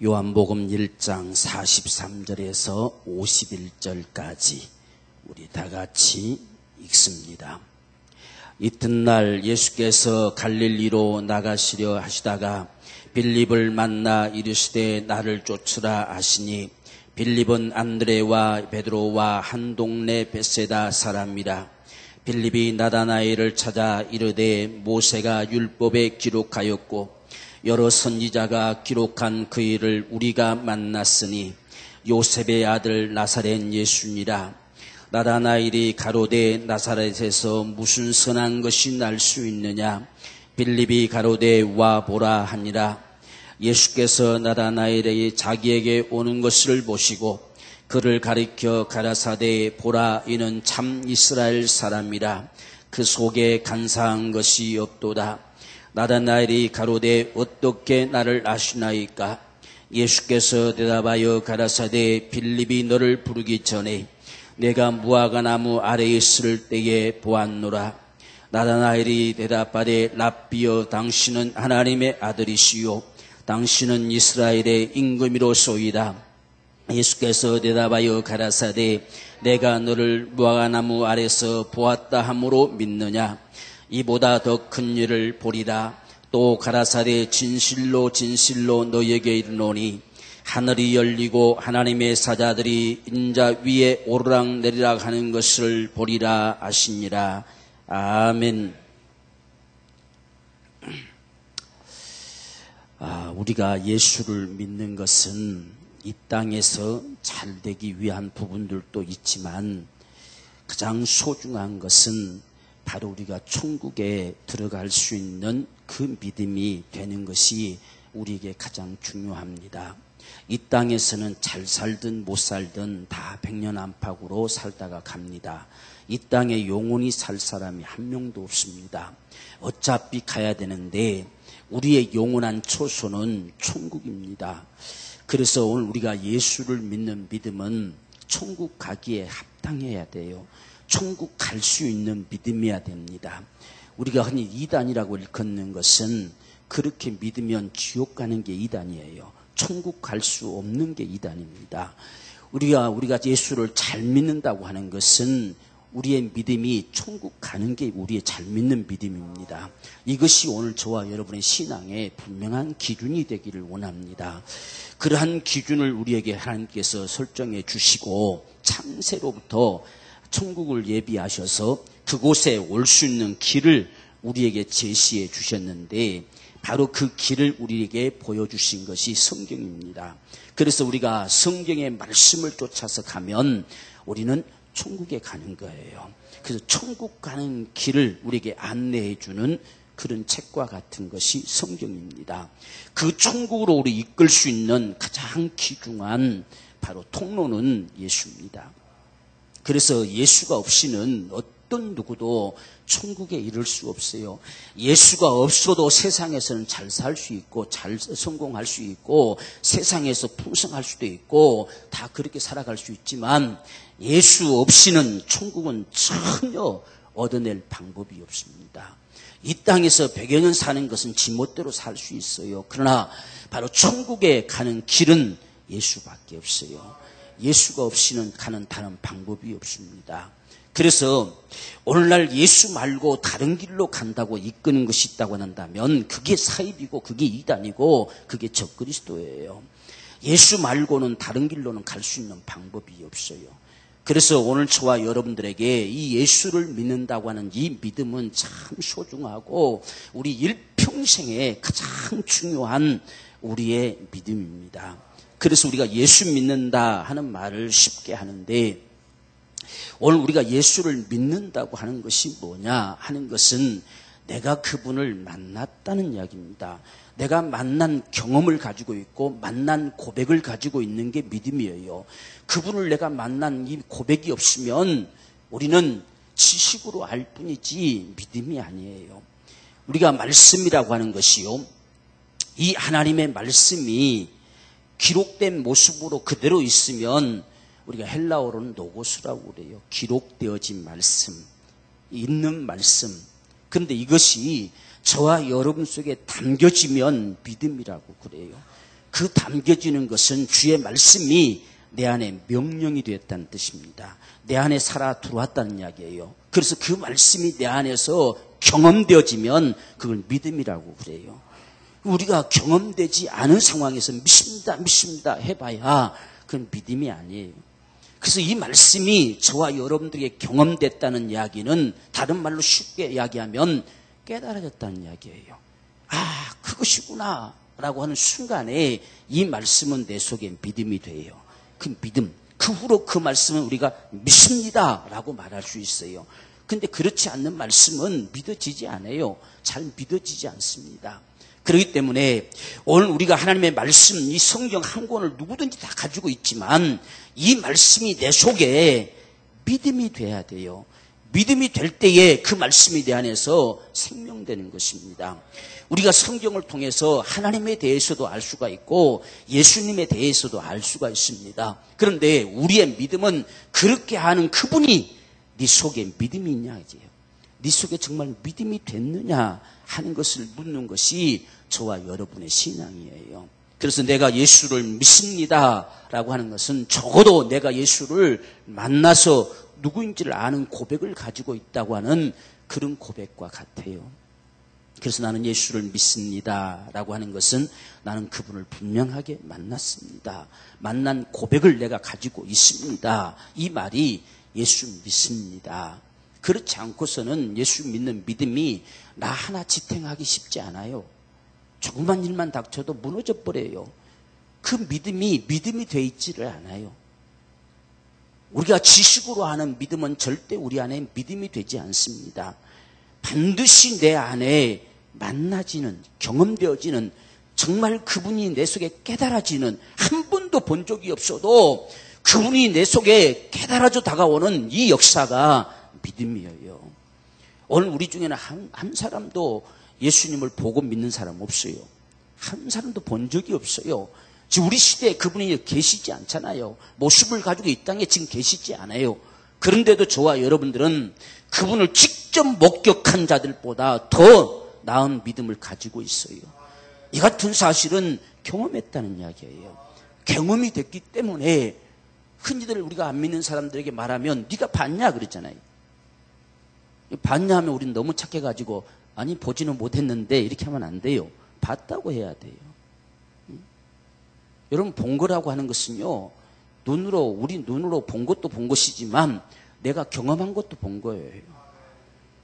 요한복음 1장 43절에서 51절까지 우리 다 같이 읽습니다. 이튿날 예수께서 갈릴리로 나가시려 하시다가 빌립을 만나 이르시되 나를 쫓으라 하시니 빌립은 안드레와 베드로와 한 동네 벳세다 사람이라. 빌립이 나다나엘을 찾아 이르되 모세가 율법에 기록하였고 여러 선지자가 기록한 그 일을 우리가 만났으니 요셉의 아들 나사렛 예수니라. 나다나엘이 가로되 나사렛에서 무슨 선한 것이 날 수 있느냐. 빌립이 가로되 와 보라 하니라. 예수께서 나다나엘이 자기에게 오는 것을 보시고 그를 가리켜 가라사대 보라 이는 참 이스라엘 사람이라. 그 속에 간사한 것이 없도다. 나다나엘이 가로되 어떻게 나를 아시나이까. 예수께서 대답하여 가라사대 빌립이 너를 부르기 전에 내가 무화과나무 아래에 있을 때에 보았노라. 나다나엘이 대답하되 랍비여 당신은 하나님의 아들이시요 당신은 이스라엘의 임금이로소이다. 예수께서 대답하여 가라사대 내가 너를 무화과나무 아래서 보았다 함으로 믿느냐. 이보다 더 큰 일을 보리라. 또 가라사대 진실로 진실로 너에게 이르노니 하늘이 열리고 하나님의 사자들이 인자 위에 오르락내리락 하는 것을 보리라 하시니라. 아멘. 우리가 예수를 믿는 것은 이 땅에서 잘 되기 위한 부분들도 있지만 가장 소중한 것은 바로 우리가 천국에 들어갈 수 있는 그 믿음이 되는 것이 우리에게 가장 중요합니다. 이 땅에서는 잘 살든 못 살든 다 백년안팎으로 살다가 갑니다. 이 땅에 영원히 살 사람이 한 명도 없습니다. 어차피 가야 되는데 우리의 영원한 처소는 천국입니다. 그래서 오늘 우리가 예수를 믿는 믿음은 천국 가기에 합당해야 돼요. 천국 갈 수 있는 믿음이어야 됩니다. 우리가 흔히 이단이라고 일컫는 것은 그렇게 믿으면 지옥 가는 게 이단이에요. 천국 갈 수 없는 게 이단입니다. 우리가 예수를 잘 믿는다고 하는 것은 우리의 믿음이 천국 가는 게 우리의 잘 믿는 믿음입니다. 이것이 오늘 저와 여러분의 신앙의 분명한 기준이 되기를 원합니다. 그러한 기준을 우리에게 하나님께서 설정해 주시고 창세로부터 천국을 예비하셔서 그곳에 올 수 있는 길을 우리에게 제시해 주셨는데 바로 그 길을 우리에게 보여주신 것이 성경입니다. 그래서 우리가 성경의 말씀을 쫓아서 가면 우리는 천국에 가는 거예요. 그래서 천국 가는 길을 우리에게 안내해 주는 그런 책과 같은 것이 성경입니다. 그 천국으로 우리 이끌 수 있는 가장 귀중한 바로 통로는 예수입니다. 그래서 예수가 없이는 어떤 누구도 천국에 이를 수 없어요. 예수가 없어도 세상에서는 잘 살 수 있고 잘 성공할 수 있고 세상에서 풍성할 수도 있고 다 그렇게 살아갈 수 있지만 예수 없이는 천국은 전혀 얻어낼 방법이 없습니다. 이 땅에서 100여 년 사는 것은 지멋대로 살 수 있어요. 그러나 바로 천국에 가는 길은 예수밖에 없어요. 예수가 없이는 가는 다른 방법이 없습니다. 그래서 오늘날 예수 말고 다른 길로 간다고 이끄는 것이 있다고 한다면 그게 사입이고 그게 이단이고 그게 적그리스도예요. 예수 말고는 다른 길로는 갈 수 있는 방법이 없어요. 그래서 오늘 저와 여러분들에게 이 예수를 믿는다고 하는 이 믿음은 참 소중하고 우리 일평생에 가장 중요한 우리의 믿음입니다. 그래서 우리가 예수 믿는다 하는 말을 쉽게 하는데 오늘 우리가 예수를 믿는다고 하는 것이 뭐냐 하는 것은 내가 그분을 만났다는 이야기입니다. 내가 만난 경험을 가지고 있고 만난 고백을 가지고 있는 게 믿음이에요. 그분을 내가 만난 이 고백이 없으면 우리는 지식으로 알 뿐이지 믿음이 아니에요. 우리가 말씀이라고 하는 것이요, 이 하나님의 말씀이 기록된 모습으로 그대로 있으면 우리가 헬라어로는 노고스라고 그래요. 기록되어진 말씀, 있는 말씀. 그런데 이것이 저와 여러분 속에 담겨지면 믿음이라고 그래요. 그 담겨지는 것은 주의 말씀이 내 안에 명령이 되었다는 뜻입니다. 내 안에 살아 들어왔다는 이야기예요. 그래서 그 말씀이 내 안에서 경험되어지면 그걸 믿음이라고 그래요. 우리가 경험되지 않은 상황에서 믿습니다 해봐야 그건 믿음이 아니에요. 그래서 이 말씀이 저와 여러분들에게 경험됐다는 이야기는 다른 말로 쉽게 이야기하면 깨달아졌다는 이야기예요. 아, 그것이구나 라고 하는 순간에 이 말씀은 내 속에 믿음이 돼요. 그 믿음, 그 후로 그 말씀은 우리가 믿습니다 라고 말할 수 있어요. 근데 그렇지 않는 말씀은 믿어지지 않아요. 잘 믿어지지 않습니다. 그렇기 때문에 오늘 우리가 하나님의 말씀, 이 성경 한 권을 누구든지 다 가지고 있지만 이 말씀이 내 속에 믿음이 돼야 돼요. 믿음이 될 때에 그 말씀이 내 안에서 생명되는 것입니다. 우리가 성경을 통해서 하나님에 대해서도 알 수가 있고 예수님에 대해서도 알 수가 있습니다. 그런데 우리의 믿음은 그렇게 하는 그분이 네 속에 믿음이 있냐 이제요. 네 속에 정말 믿음이 됐느냐 하는 것을 묻는 것이 저와 여러분의 신앙이에요. 그래서 내가 예수를 믿습니다 라고 하는 것은 적어도 내가 예수를 만나서 누구인지를 아는 고백을 가지고 있다고 하는 그런 고백과 같아요. 그래서 나는 예수를 믿습니다 라고 하는 것은 나는 그분을 분명하게 만났습니다. 만난 고백을 내가 가지고 있습니다. 이 말이 예수 믿습니다. 그렇지 않고서는 예수 믿는 믿음이 나 하나 지탱하기 쉽지 않아요. 조그만 일만 닥쳐도 무너져 버려요. 그 믿음이 돼 있지를 않아요. 우리가 지식으로 하는 믿음은 절대 우리 안에 믿음이 되지 않습니다. 반드시 내 안에 만나지는, 경험되어지는, 정말 그분이 내 속에 깨달아지는, 한 번도 본 적이 없어도 그분이 내 속에 깨달아져 다가오는 이 역사가 믿음이에요. 오늘 우리 중에는 한 사람도 예수님을 보고 믿는 사람 없어요. 한 사람도 본 적이 없어요. 지금 우리 시대에 그분이 계시지 않잖아요. 모습을 가지고 이 땅에 지금 계시지 않아요. 그런데도 저와 여러분들은 그분을 직접 목격한 자들보다 더 나은 믿음을 가지고 있어요. 이 같은 사실은 경험했다는 이야기예요. 경험이 됐기 때문에 흔히들 우리가 안 믿는 사람들에게 말하면 네가 봤냐 그랬잖아요. 봤냐 하면 우리는 너무 착해가지고 아니 보지는 못했는데 이렇게 하면 안 돼요. 봤다고 해야 돼요. 여러분 본 거라고 하는 것은요, 우리 눈으로 본 것도 본 것이지만 내가 경험한 것도 본 거예요.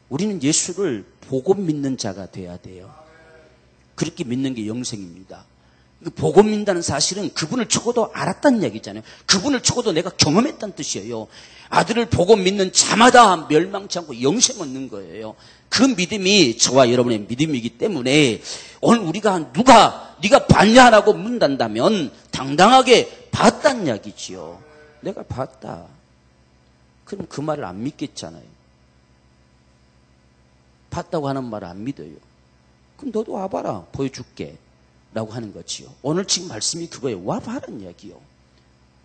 우리는 예수를 보고 믿는 자가 돼야 돼요. 그렇게 믿는 게 영생입니다. 보고 믿는다는 사실은 그분을 적어도 알았다는 얘기잖아요. 그분을 적어도 내가 경험했다는 뜻이에요. 아들을 보고 믿는 자마다 멸망치 않고 영생 얻는 거예요. 그 믿음이 저와 여러분의 믿음이기 때문에 오늘 우리가 네가 봤냐라고 묻는다면 당당하게 봤다는 이야기지요. 내가 봤다. 그럼 그 말을 안 믿겠잖아요. 봤다고 하는 말을 안 믿어요. 그럼 너도 와봐라. 보여줄게. 라고 하는 거지요. 오늘 지금 말씀이 그거예요. 와봐라는 이야기요.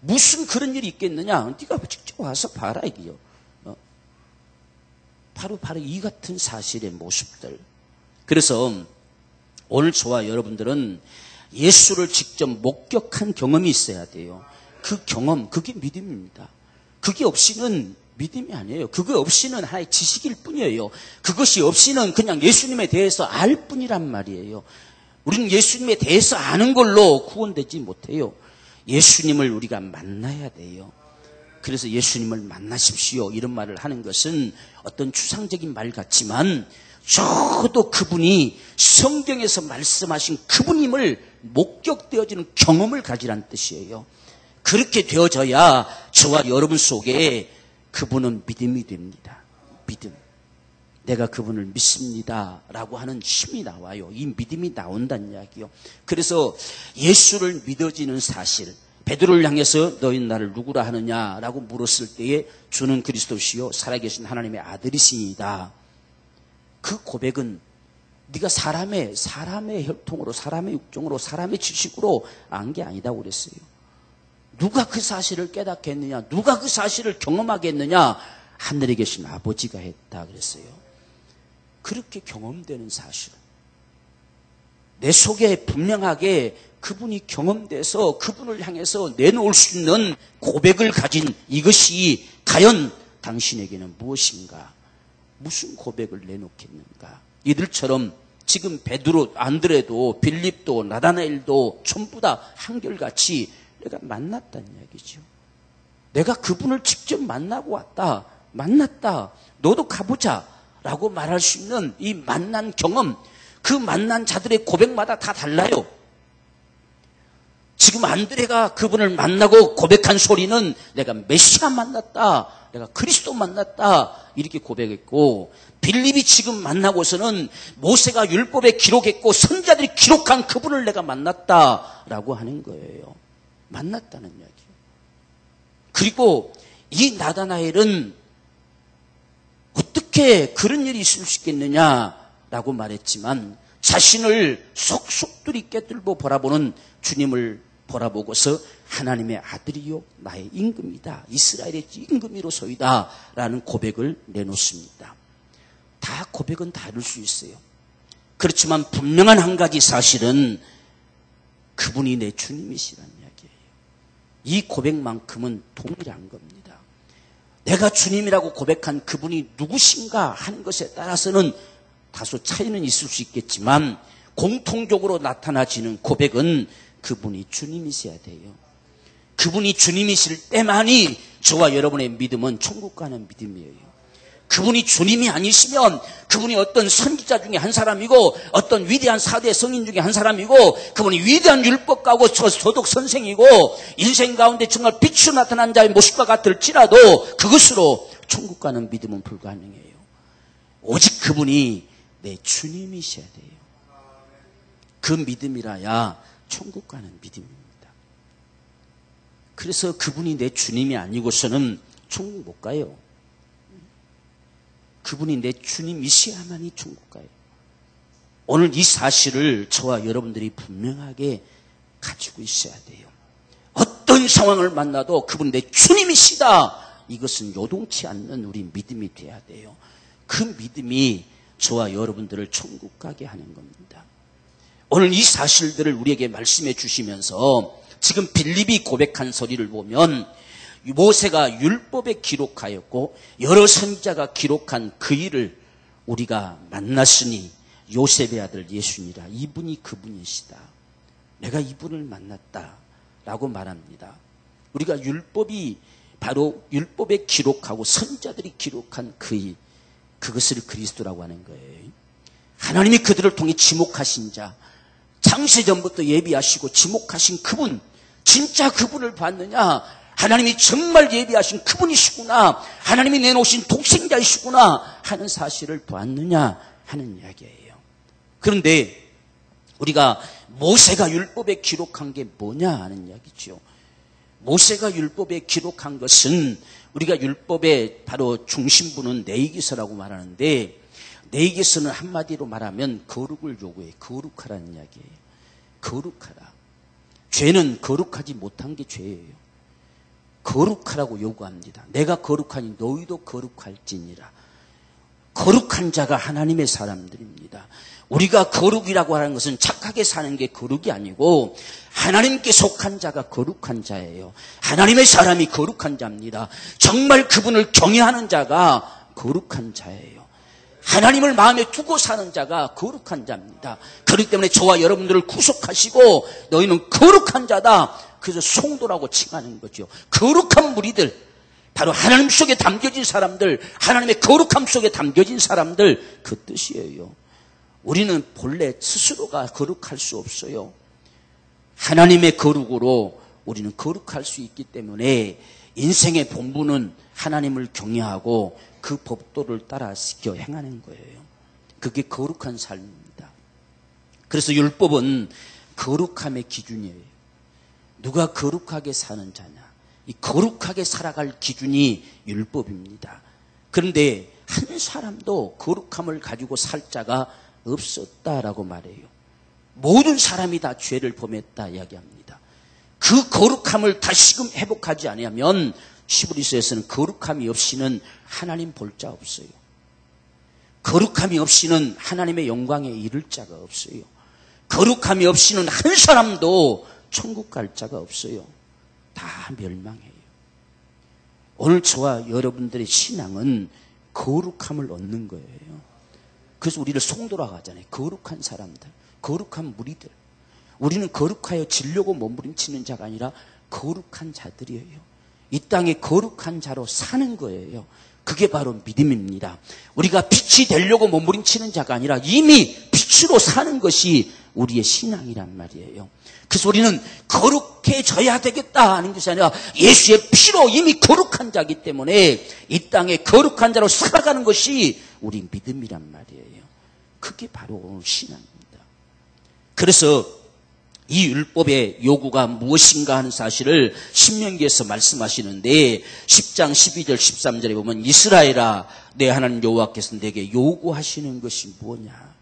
무슨 그런 일이 있겠느냐? 네가 직접 와서 봐라 이게요. 바로 이 같은 사실의 모습들. 그래서 오늘 저와 여러분들은 예수를 직접 목격한 경험이 있어야 돼요. 그 경험, 그게 믿음입니다. 그게 없이는 믿음이 아니에요. 그거 없이는 하나의 지식일 뿐이에요. 그것이 없이는 그냥 예수님에 대해서 알 뿐이란 말이에요. 우리는 예수님에 대해서 아는 걸로 구원되지 못해요. 예수님을 우리가 만나야 돼요. 그래서 예수님을 만나십시오 이런 말을 하는 것은 어떤 추상적인 말 같지만 적어도 그분이 성경에서 말씀하신 그분임을 목격되어지는 경험을 가지라는 뜻이에요. 그렇게 되어져야 저와 여러분 속에 그분은 믿음이 됩니다. 믿음. 내가 그분을 믿습니다 라고 하는 힘이 나와요. 이 믿음이 나온다는 이야기요. 그래서 예수를 믿어지는 사실, 베드로를 향해서 너희 나를 누구라 하느냐라고 물었을 때에 주는 그리스도시요 살아계신 하나님의 아들이시니다. 그 고백은 네가 사람의 혈통으로, 사람의 육종으로, 사람의 지식으로 안 게 아니다고 그랬어요. 누가 그 사실을 깨닫겠느냐, 누가 그 사실을 경험하겠느냐, 하늘에 계신 아버지가 했다 그랬어요. 그렇게 경험되는 사실, 내 속에 분명하게 그분이 경험돼서 그분을 향해서 내놓을 수 있는 고백을 가진 이것이 과연 당신에게는 무엇인가? 무슨 고백을 내놓겠는가? 이들처럼 지금 베드로, 안드레도, 빌립도, 나다나엘도 전부 다 한결같이 내가 만났다는 이야기죠. 내가 그분을 직접 만나고 왔다. 만났다. 너도 가보자. 라고 말할 수 있는 이 만난 경험, 그 만난 자들의 고백마다 다 달라요. 지금 안드레가 그분을 만나고 고백한 소리는 내가 메시아 만났다, 내가 그리스도 만났다 이렇게 고백했고, 빌립이 지금 만나고서는 모세가 율법에 기록했고 선지자들이 기록한 그분을 내가 만났다라고 하는 거예요. 만났다는 이야기예요. 그리고 이 나다나엘은 어떻게 그런 일이 있을 수 있겠느냐라고 말했지만 자신을 속속들이 깨뚫고 바라보는 주님을 바라보고서 하나님의 아들이요 나의 임금이다, 이스라엘의 임금이로소이다 라는 고백을 내놓습니다. 다 고백은 다를 수 있어요. 그렇지만 분명한 한 가지 사실은 그분이 내 주님이시라는 이야기예요. 이 고백만큼은 동일한 겁니다. 내가 주님이라고 고백한 그분이 누구신가 하는 것에 따라서는 다소 차이는 있을 수 있겠지만 공통적으로 나타나지는 고백은 그분이 주님이셔야 돼요. 그분이 주님이실 때만이 저와 여러분의 믿음은 천국 가는 믿음이에요. 그분이 주님이 아니시면 그분이 어떤 선지자 중에 한 사람이고 어떤 위대한 사대 성인 중에 한 사람이고 그분이 위대한 율법가고 소독 선생이고 인생 가운데 정말 빛으로 나타난 자의 모습과 같을지라도 그것으로 천국 가는 믿음은 불가능해요. 오직 그분이 내 주님이셔야 돼요. 그 믿음이라야 천국 가는 믿음입니다. 그래서 그분이 내 주님이 아니고서는 천국 못 가요. 그분이 내 주님이셔야만이 천국 가요. 오늘 이 사실을 저와 여러분들이 분명하게 가지고 있어야 돼요. 어떤 상황을 만나도 그분이 내 주님이시다. 이것은 요동치 않는 우리 믿음이 돼야 돼요. 그 믿음이 저와 여러분들을 천국 가게 하는 겁니다. 오늘 이 사실들을 우리에게 말씀해 주시면서 지금 빌립이 고백한 소리를 보면 모세가 율법에 기록하였고 여러 선지자가 기록한 그 일을 우리가 만났으니 요셉의 아들 예수니라. 이분이 그분이시다. 내가 이분을 만났다라고 말합니다. 우리가 율법이 바로 율법에 기록하고 선지자들이 기록한 그 일, 그것을 그리스도라고 하는 거예요. 하나님이 그들을 통해 지목하신 자, 창세전부터 예비하시고 지목하신 그분, 진짜 그분을 봤느냐? 하나님이 정말 예비하신 그분이시구나, 하나님이 내놓으신 독생자이시구나 하는 사실을 보았느냐 하는 이야기예요. 그런데 우리가 모세가 율법에 기록한 게 뭐냐 하는 이야기죠. 모세가 율법에 기록한 것은 우리가 율법의 바로 중심부는 레위기서라고 말하는데, 레위기서는 한마디로 말하면 거룩을 요구해. 거룩하라는 이야기예요. 거룩하라. 죄는 거룩하지 못한 게 죄예요. 거룩하라고 요구합니다. 내가 거룩하니 너희도 거룩할지니라. 거룩한 자가 하나님의 사람들입니다. 우리가 거룩이라고 하는 것은 착하게 사는 게 거룩이 아니고 하나님께 속한 자가 거룩한 자예요. 하나님의 사람이 거룩한 자입니다. 정말 그분을 경외하는 자가 거룩한 자예요. 하나님을 마음에 두고 사는 자가 거룩한 자입니다. 그렇기 때문에 저와 여러분들을 구속하시고 너희는 거룩한 자다. 그래서 성도라고 칭하는 거죠. 거룩한 무리들, 바로 하나님 속에 담겨진 사람들, 하나님의 거룩함 속에 담겨진 사람들, 그 뜻이에요. 우리는 본래 스스로가 거룩할 수 없어요. 하나님의 거룩으로 우리는 거룩할 수 있기 때문에 인생의 본분은 하나님을 경외하고 그 법도를 따라 지켜 행하는 거예요. 그게 거룩한 삶입니다. 그래서 율법은 거룩함의 기준이에요. 누가 거룩하게 사는 자냐, 이 거룩하게 살아갈 기준이 율법입니다. 그런데 한 사람도 거룩함을 가지고 살 자가 없었다라고 말해요. 모든 사람이 다 죄를 범했다 이야기합니다. 그 거룩함을 다시금 회복하지 아니하면 히브리서에서는 거룩함이 없이는 하나님 볼 자 없어요. 거룩함이 없이는 하나님의 영광에 이를 자가 없어요. 거룩함이 없이는 한 사람도 천국 갈 자가 없어요. 다 멸망해요. 오늘 저와 여러분들의 신앙은 거룩함을 얻는 거예요. 그래서 우리를 송도라고 하잖아요. 거룩한 사람들, 거룩한 무리들. 우리는 거룩하여 지려고 몸부림치는 자가 아니라 거룩한 자들이에요. 이 땅에 거룩한 자로 사는 거예요. 그게 바로 믿음입니다. 우리가 빛이 되려고 몸부림치는 자가 아니라 이미 빛으로 사는 것이 우리의 신앙이란 말이에요. 그래서 우리는 거룩해져야 되겠다 하는 것이 아니라 예수의 피로 이미 거룩한 자이기 때문에 이 땅에 거룩한 자로 살아가는 것이 우리 믿음이란 말이에요. 그게 바로 오늘 신앙입니다. 그래서 이 율법의 요구가 무엇인가 하는 사실을 신명기에서 말씀하시는데 10장 12절 13절에 보면 이스라엘아 내 하나님 여호와께서 내게 요구하시는 것이 뭐냐.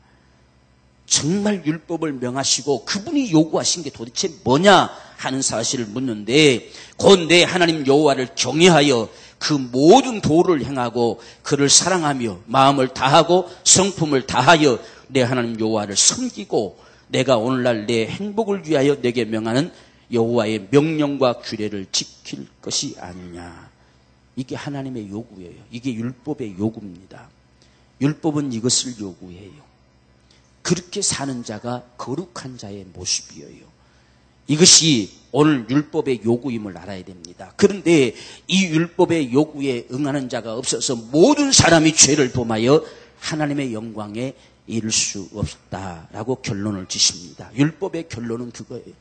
정말 율법을 명하시고 그분이 요구하신 게 도대체 뭐냐 하는 사실을 묻는데 곧 내 하나님 여호와를 경외하여 그 모든 도를 행하고 그를 사랑하며 마음을 다하고 성품을 다하여 내 하나님 여호와를 섬기고 내가 오늘날 내 행복을 위하여 내게 명하는 여호와의 명령과 규례를 지킬 것이 아니냐. 이게 하나님의 요구예요. 이게 율법의 요구입니다. 율법은 이것을 요구해요. 그렇게 사는 자가 거룩한 자의 모습이에요. 이것이 오늘 율법의 요구임을 알아야 됩니다. 그런데 이 율법의 요구에 응하는 자가 없어서 모든 사람이 죄를 범하여 하나님의 영광에 이룰 수 없다라고 결론을 지십니다. 율법의 결론은 그거예요.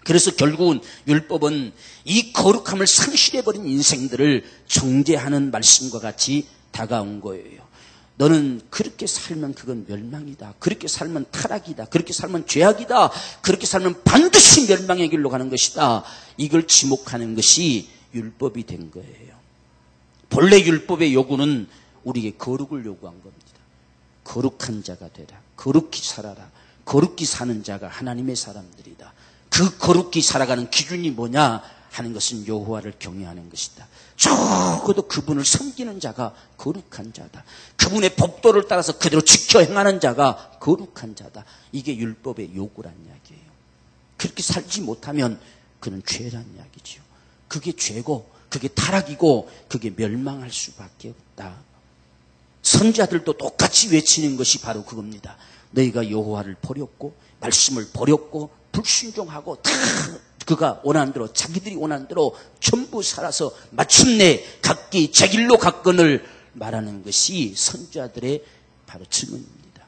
그래서 결국은 율법은 이 거룩함을 상실해버린 인생들을 정죄하는 말씀과 같이 다가온 거예요. 너는 그렇게 살면 그건 멸망이다. 그렇게 살면 타락이다. 그렇게 살면 죄악이다. 그렇게 살면 반드시 멸망의 길로 가는 것이다. 이걸 지목하는 것이 율법이 된 거예요. 본래 율법의 요구는 우리에게 거룩을 요구한 겁니다. 거룩한 자가 되라. 거룩히 살아라. 거룩히 사는 자가 하나님의 사람들이다. 그 거룩히 살아가는 기준이 뭐냐 하는 것은 여호와를 경외하는 것이다. 적어도 그분을 섬기는 자가 거룩한 자다. 그분의 법도를 따라서 그대로 지켜 행하는 자가 거룩한 자다. 이게 율법의 요구란 이야기예요. 그렇게 살지 못하면 그는 죄란 이야기지요. 그게 죄고 그게 타락이고 그게 멸망할 수밖에 없다. 선지자들도 똑같이 외치는 것이 바로 그겁니다. 너희가 여호와를 버렸고 말씀을 버렸고 불순종하고 다 그가 원하는 대로 자기들이 원하는 대로 전부 살아서 마침내 각기 제 길로 갔거늘 말하는 것이 선지자들의 바로 증언입니다.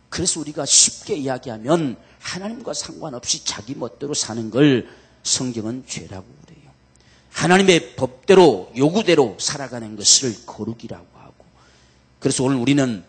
그래서 우리가 쉽게 이야기하면 하나님과 상관없이 자기 멋대로 사는 걸 성경은 죄라고 그래요. 하나님의 법대로 요구대로 살아가는 것을 거룩이라고 하고, 그래서 오늘 우리는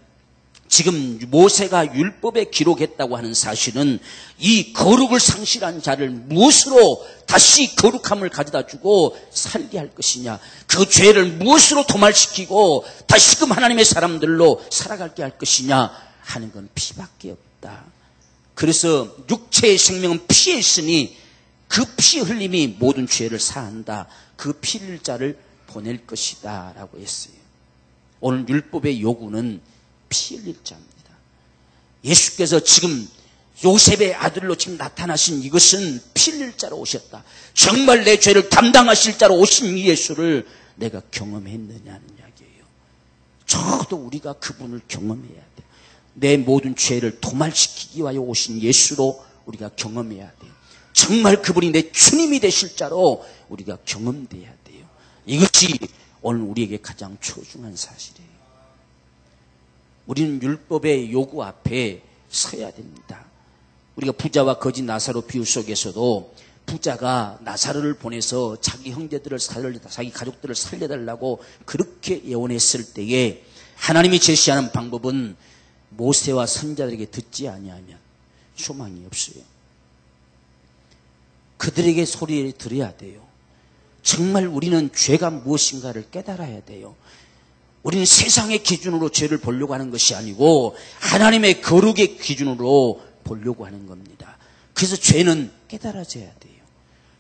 지금 모세가 율법에 기록했다고 하는 사실은 이 거룩을 상실한 자를 무엇으로 다시 거룩함을 가져다 주고 살게 할 것이냐, 그 죄를 무엇으로 도말시키고 다시금 하나님의 사람들로 살아가게 할 것이냐 하는 건 피밖에 없다. 그래서 육체의 생명은 피에 있으니 그 피 흘림이 모든 죄를 사한다. 그 피 흘릴 자를 보낼 것이다 라고 했어요. 오늘 율법의 요구는 피 흘릴 자입니다. 예수께서 지금 요셉의 아들로 지금 나타나신 이것은 피 흘릴 자로 오셨다. 정말 내 죄를 담당하실 자로 오신 이 예수를 내가 경험했느냐는 이야기예요. 적어도 우리가 그분을 경험해야 돼요. 내 모든 죄를 도말시키기 위하여 오신 예수로 우리가 경험해야 돼요. 정말 그분이 내 주님이 되실 자로 우리가 경험돼야 돼요. 이것이 오늘 우리에게 가장 소중한 사실이에요. 우리는 율법의 요구 앞에 서야 됩니다. 우리가 부자와 거지 나사로 비유 속에서도 부자가 나사로를 보내서 자기 형제들을 자기 가족들을 살려달라고 그렇게 예언했을 때에 하나님이 제시하는 방법은 모세와 선지자들에게 듣지 아니하면 소망이 없어요. 그들에게 소리를 들어야 돼요. 정말 우리는 죄가 무엇인가를 깨달아야 돼요. 우리는 세상의 기준으로 죄를 보려고 하는 것이 아니고 하나님의 거룩의 기준으로 보려고 하는 겁니다. 그래서 죄는 깨달아져야 돼요.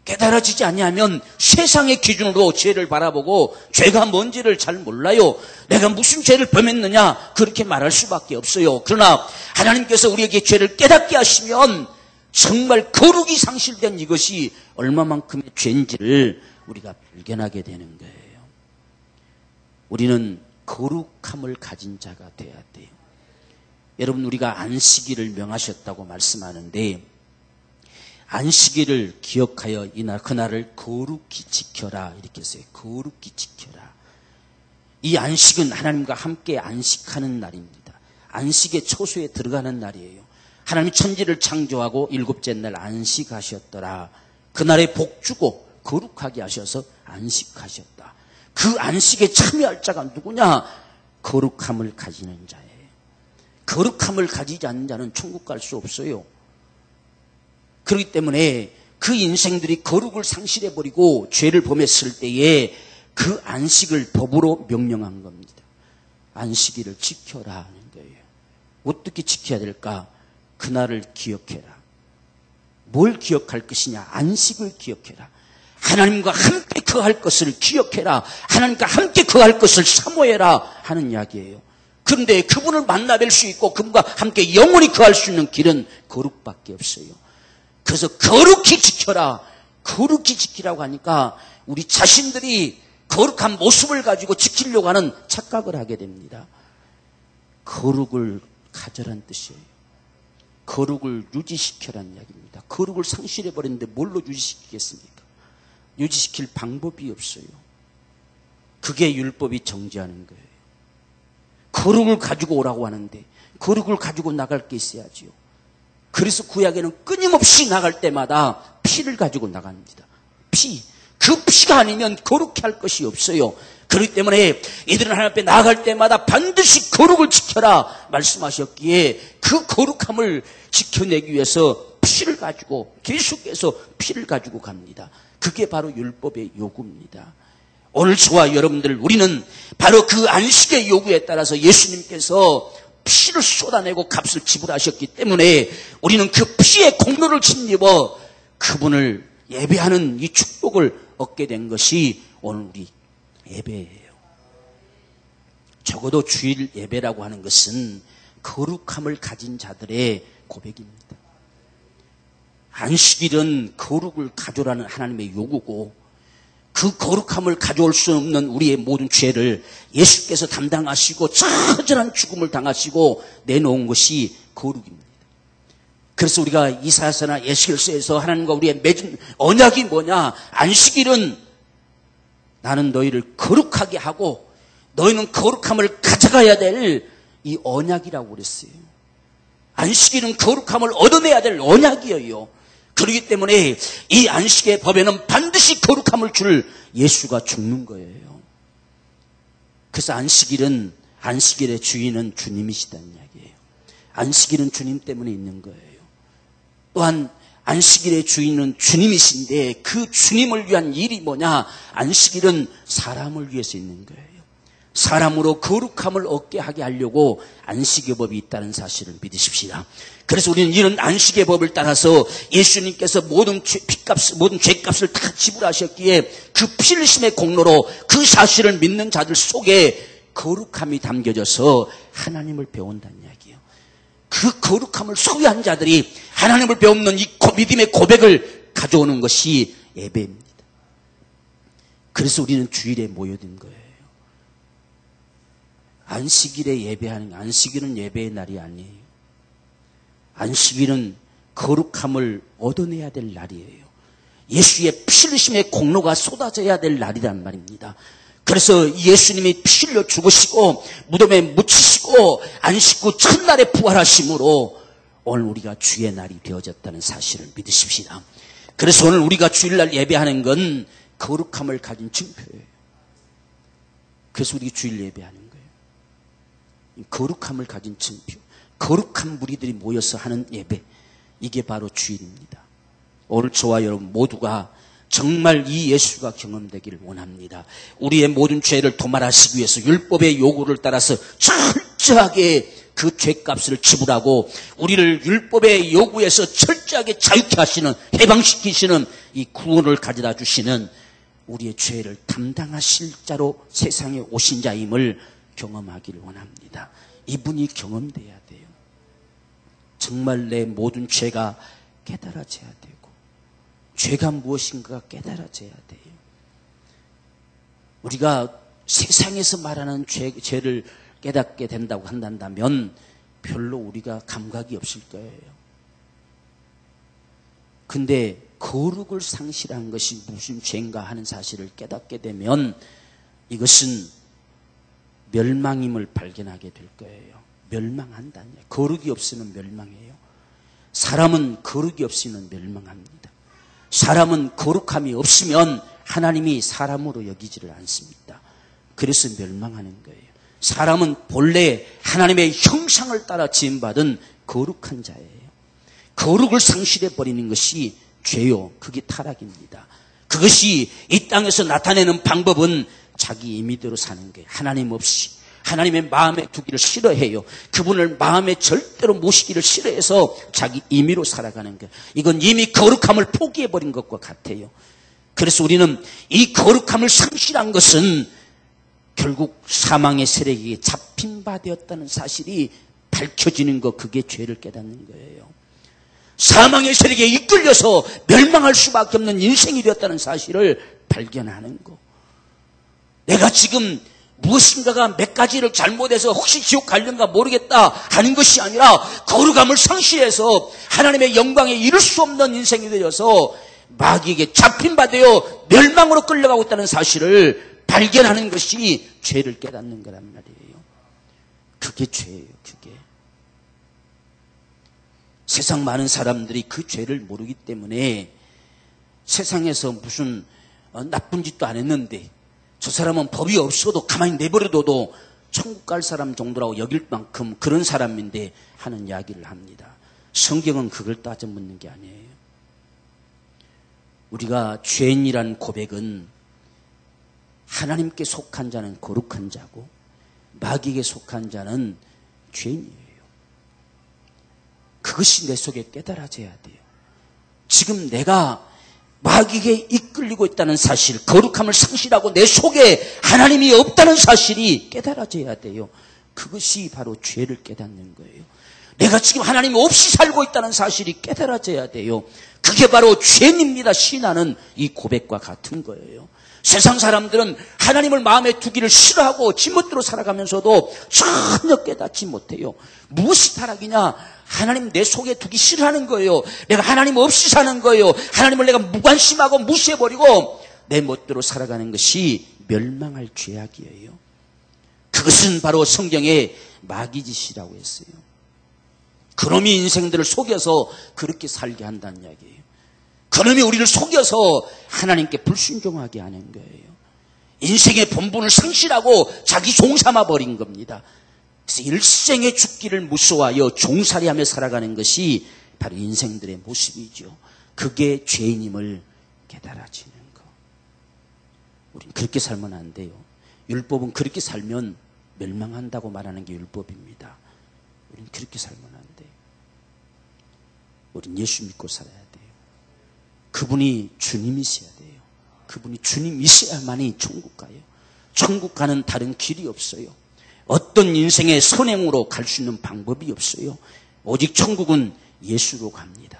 깨달아지지 아니하면 세상의 기준으로 죄를 바라보고 죄가 뭔지를 잘 몰라요. 내가 무슨 죄를 범했느냐 그렇게 말할 수밖에 없어요. 그러나 하나님께서 우리에게 죄를 깨닫게 하시면 정말 거룩이 상실된 이것이 얼마만큼의 죄인지를 우리가 발견하게 되는 거예요. 우리는 거룩함을 가진 자가 돼야 돼요. 여러분, 우리가 안식일을 명하셨다고 말씀하는데 안식일을 기억하여 그날을 거룩히 지켜라 이렇게 써요. 거룩히 지켜라. 이 안식은 하나님과 함께 안식하는 날입니다. 안식의 초소에 들어가는 날이에요. 하나님이 천지를 창조하고 일곱째 날 안식하셨더라. 그날에 복 주고 거룩하게 하셔서 안식하셨다. 그 안식에 참여할 자가 누구냐? 거룩함을 가지는 자예요. 거룩함을 가지지 않는 자는 천국 갈 수 없어요. 그렇기 때문에 그 인생들이 거룩을 상실해버리고 죄를 범했을 때에 그 안식을 법으로 명령한 겁니다. 안식일을 지켜라 하는 거예요. 어떻게 지켜야 될까? 그날을 기억해라. 뭘 기억할 것이냐? 안식을 기억해라. 하나님과 함께 거할 것을 기억해라. 하나님과 함께 거할 것을 사모해라 하는 이야기예요. 그런데 그분을 만나뵐 수 있고 그분과 함께 영원히 거할 수 있는 길은 거룩밖에 없어요. 그래서 거룩히 지켜라. 거룩히 지키라고 하니까 우리 자신들이 거룩한 모습을 가지고 지키려고 하는 착각을 하게 됩니다. 거룩을 가져란 뜻이에요. 거룩을 유지시켜라는 이야기입니다. 거룩을 상실해버렸는데 뭘로 유지시키겠습니까? 유지시킬 방법이 없어요. 그게 율법이 정죄하는 거예요. 거룩을 가지고 오라고 하는데 거룩을 가지고 나갈 게 있어야지요. 그래서 구약에는 끊임없이 나갈 때마다 피를 가지고 나갑니다. 피. 그 피가 아니면 거룩히 할 것이 없어요. 그렇기 때문에 이들은 하나님 앞에 나아갈 때마다 반드시 거룩을 지켜라 말씀하셨기에 그 거룩함을 지켜내기 위해서 피를 가지고 계속해서 피를 가지고 갑니다. 그게 바로 율법의 요구입니다. 오늘 저와 여러분들 우리는 바로 그 안식의 요구에 따라서 예수님께서 피를 쏟아내고 값을 지불하셨기 때문에 우리는 그 피의 공로를 짓입어 그분을 예배하는 이 축복을 얻게 된 것이 오늘 우리 예배예요. 적어도 주일 예배라고 하는 것은 거룩함을 가진 자들의 고백입니다. 안식일은 거룩을 가져라는 하나님의 요구고 그 거룩함을 가져올 수 없는 우리의 모든 죄를 예수께서 담당하시고 처절한 죽음을 당하시고 내놓은 것이 거룩입니다. 그래서 우리가 이사야서나 예시결서에서 하나님과 우리의 맺은 언약이 뭐냐? 안식일은 나는 너희를 거룩하게 하고 너희는 거룩함을 가져가야 될 이 언약이라고 그랬어요. 안식일은 거룩함을 얻어내야 될 언약이에요. 그렇기 때문에 이 안식의 법에는 반드시 거룩함을 줄 예수가 죽는 거예요. 그래서 안식일의 주인은 주님이시다는 이야기예요. 안식일은 주님 때문에 있는 거예요. 또한 안식일의 주인은 주님이신데 그 주님을 위한 일이 뭐냐? 안식일은 사람을 위해서 있는 거예요. 사람으로 거룩함을 얻게 하게 하려고 안식의 법이 있다는 사실을 믿으십시다. 그래서 우리는 이런 안식의 법을 따라서 예수님께서 모든 죄값을 다 지불하셨기에 그 피 흘리심의 공로로 그 사실을 믿는 자들 속에 거룩함이 담겨져서 하나님을 배운다는 이야기예요. 그 거룩함을 소유한 자들이 하나님을 배우는 이 믿음의 고백을 가져오는 것이 예배입니다. 그래서 우리는 주일에 모여든 거예요. 안식일에 예배하는, 안식일은 예배의 날이 아니에요. 안식일은 거룩함을 얻어내야 될 날이에요. 예수의 피 흘리심의 공로가 쏟아져야 될 날이란 말입니다. 그래서 예수님이 피 흘려 죽으시고 무덤에 묻히시고 안식 후 첫날에 부활하심으로 오늘 우리가 주의 날이 되어졌다는 사실을 믿으십시다. 그래서 오늘 우리가 주일날 예배하는 건 거룩함을 가진 증표예요. 그래서 우리가 주일 예배하는 거예요. 거룩함을 가진 증표, 거룩한 무리들이 모여서 하는 예배, 이게 바로 주일입니다. 오늘 저와 여러분 모두가 정말 이 예수가 경험되기를 원합니다. 우리의 모든 죄를 도말하시기 위해서 율법의 요구를 따라서 철저하게 그 죄값을 지불하고 우리를 율법의 요구에서 철저하게 자유케 하시는, 해방시키시는 이 구원을 가져다 주시는 우리의 죄를 담당하실 자로 세상에 오신 자임을 경험하기를 원합니다. 이분이 경험돼야 돼요. 정말 내 모든 죄가 깨달아져야 되고 죄가 무엇인가가 깨달아져야 돼요. 우리가 세상에서 말하는 죄를 깨닫게 된다고 한다면 별로 우리가 감각이 없을 거예요. 근데 거룩을 상실한 것이 무슨 죄인가 하는 사실을 깨닫게 되면 이것은 멸망임을 발견하게 될 거예요. 멸망한다냐. 거룩이 없으면 멸망해요. 사람은 거룩이 없으면 멸망합니다. 사람은 거룩함이 없으면 하나님이 사람으로 여기지를 않습니다. 그래서 멸망하는 거예요. 사람은 본래 하나님의 형상을 따라 지음받은 거룩한 자예요. 거룩을 상실해버리는 것이 죄요. 그게 타락입니다. 그것이 이 땅에서 나타내는 방법은 자기 임의대로 사는 거예요. 하나님 없이. 하나님의 마음에 두기를 싫어해요. 그분을 마음에 절대로 모시기를 싫어해서 자기 임의로 살아가는 거예요. 이건 이미 거룩함을 포기해버린 것과 같아요. 그래서 우리는 이 거룩함을 상실한 것은 결국 사망의 세력에게 잡힌 바 되었다는 사실이 밝혀지는 것, 그게 죄를 깨닫는 거예요. 사망의 세력에 이끌려서 멸망할 수밖에 없는 인생이 되었다는 사실을 발견하는 것. 내가 지금 무엇인가가 몇 가지를 잘못해서 혹시 지옥 갈는가 모르겠다 하는 것이 아니라 거룩함을 상실해서 하나님의 영광에 이를 수 없는 인생이 되어서 마귀에게 잡힌 바 되어 멸망으로 끌려가고 있다는 사실을 발견하는 것이 죄를 깨닫는 거란 말이에요. 그게 죄예요. 그게. 세상 많은 사람들이 그 죄를 모르기 때문에 세상에서 무슨 나쁜 짓도 안 했는데 저 사람은 법이 없어도 가만히 내버려둬도 천국 갈 사람 정도라고 여길 만큼 그런 사람인데 하는 이야기를 합니다. 성경은 그걸 따져 묻는 게 아니에요. 우리가 죄인이라는 고백은 하나님께 속한 자는 거룩한 자고 마귀에게 속한 자는 죄인이에요. 그것이 내 속에 깨달아져야 돼요. 지금 내가 마귀에게 이끌리고 있다는 사실, 거룩함을 상실하고 내 속에 하나님이 없다는 사실이 깨달아져야 돼요. 그것이 바로 죄를 깨닫는 거예요. 내가 지금 하나님 없이 살고 있다는 사실이 깨달아져야 돼요. 그게 바로 죄입니다. 신하는 이 고백과 같은 거예요. 세상 사람들은 하나님을 마음에 두기를 싫어하고 지멋대로 살아가면서도 전혀 깨닫지 못해요. 무엇이 타락이냐? 하나님 내 속에 두기 싫어하는 거예요. 내가 하나님 없이 사는 거예요. 하나님을 내가 무관심하고 무시해버리고 내 멋대로 살아가는 것이 멸망할 죄악이에요. 그것은 바로 성경에 마귀짓이라고 했어요. 그놈이 인생들을 속여서 그렇게 살게 한다는 이야기예요. 그놈이 우리를 속여서 하나님께 불순종하게 하는 거예요. 인생의 본분을 상실하고 자기 종삼아 버린 겁니다. 그래서 일생의 죽기를 무서워하여 종살이하며 살아가는 것이 바로 인생들의 모습이죠. 그게 죄인임을 깨달아지는 거. 우리는 그렇게 살면 안 돼요. 율법은 그렇게 살면 멸망한다고 말하는 게 율법입니다. 우리는 그렇게 살면 안 돼요. 우리는 예수 믿고 살아야 돼요. 그분이 주님이셔야 돼요. 그분이 주님이셔야만이 천국 가요. 천국 가는 다른 길이 없어요. 어떤 인생의 선행으로 갈 수 있는 방법이 없어요. 오직 천국은 예수로 갑니다.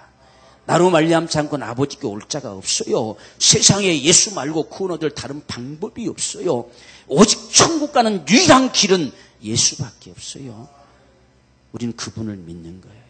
나로 말미암지 않고는 아버지께 올 자가 없어요. 세상에 예수 말고 구원 얻을 다른 방법이 없어요. 오직 천국 가는 유일한 길은 예수밖에 없어요. 우리는 그분을 믿는 거예요.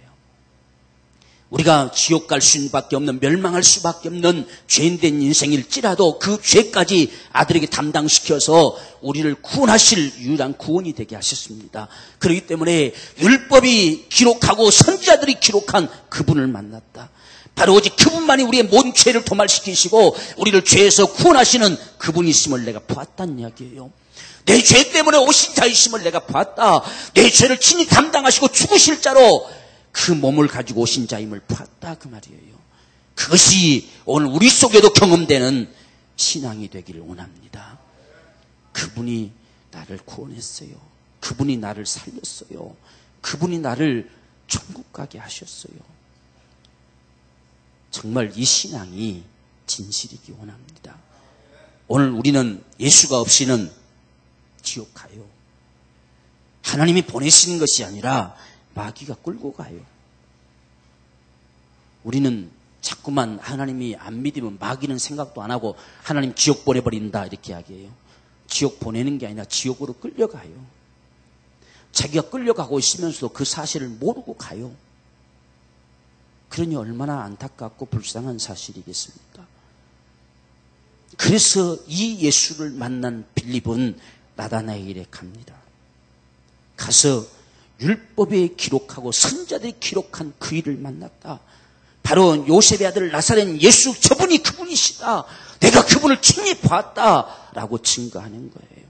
우리가 지옥 갈 수밖에 없는, 멸망할 수밖에 없는 죄인된 인생일지라도 그 죄까지 아들에게 담당시켜서 우리를 구원하실 유일한 구원이 되게 하셨습니다. 그렇기 때문에 율법이 기록하고 선지자들이 기록한 그분을 만났다. 바로 오직 그분만이 우리의 모든 죄를 도말시키시고 우리를 죄에서 구원하시는 그분이 있음을 내가 보았다는 이야기예요. 내 죄 때문에 오신 자이심을 내가 보았다. 내 죄를 친히 담당하시고 죽으실 자로 그 몸을 가지고 오신 자임을 보았다, 그 말이에요. 그것이 오늘 우리 속에도 경험되는 신앙이 되기를 원합니다. 그분이 나를 구원했어요. 그분이 나를 살렸어요. 그분이 나를 천국 가게 하셨어요. 정말 이 신앙이 진실이기 원합니다. 오늘 우리는 예수가 없이는 지옥 가요. 하나님이 보내시는 것이 아니라 마귀가 끌고 가요. 우리는 자꾸만 하나님이 안 믿으면 마귀는 생각도 안 하고 하나님 지옥 보내버린다 이렇게 이야기해요. 지옥 보내는 게 아니라 지옥으로 끌려가요. 자기가 끌려가고 있으면서도 그 사실을 모르고 가요. 그러니 얼마나 안타깝고 불쌍한 사실이겠습니까? 그래서 이 예수를 만난 빌립은 나다나엘에 갑니다. 가서 율법에 기록하고 선자들이 기록한 그 일을 만났다. 바로 요셉의 아들 나사렛 예수, 저분이 그분이시다. 내가 그분을 친히 봤다라고 증거하는 거예요.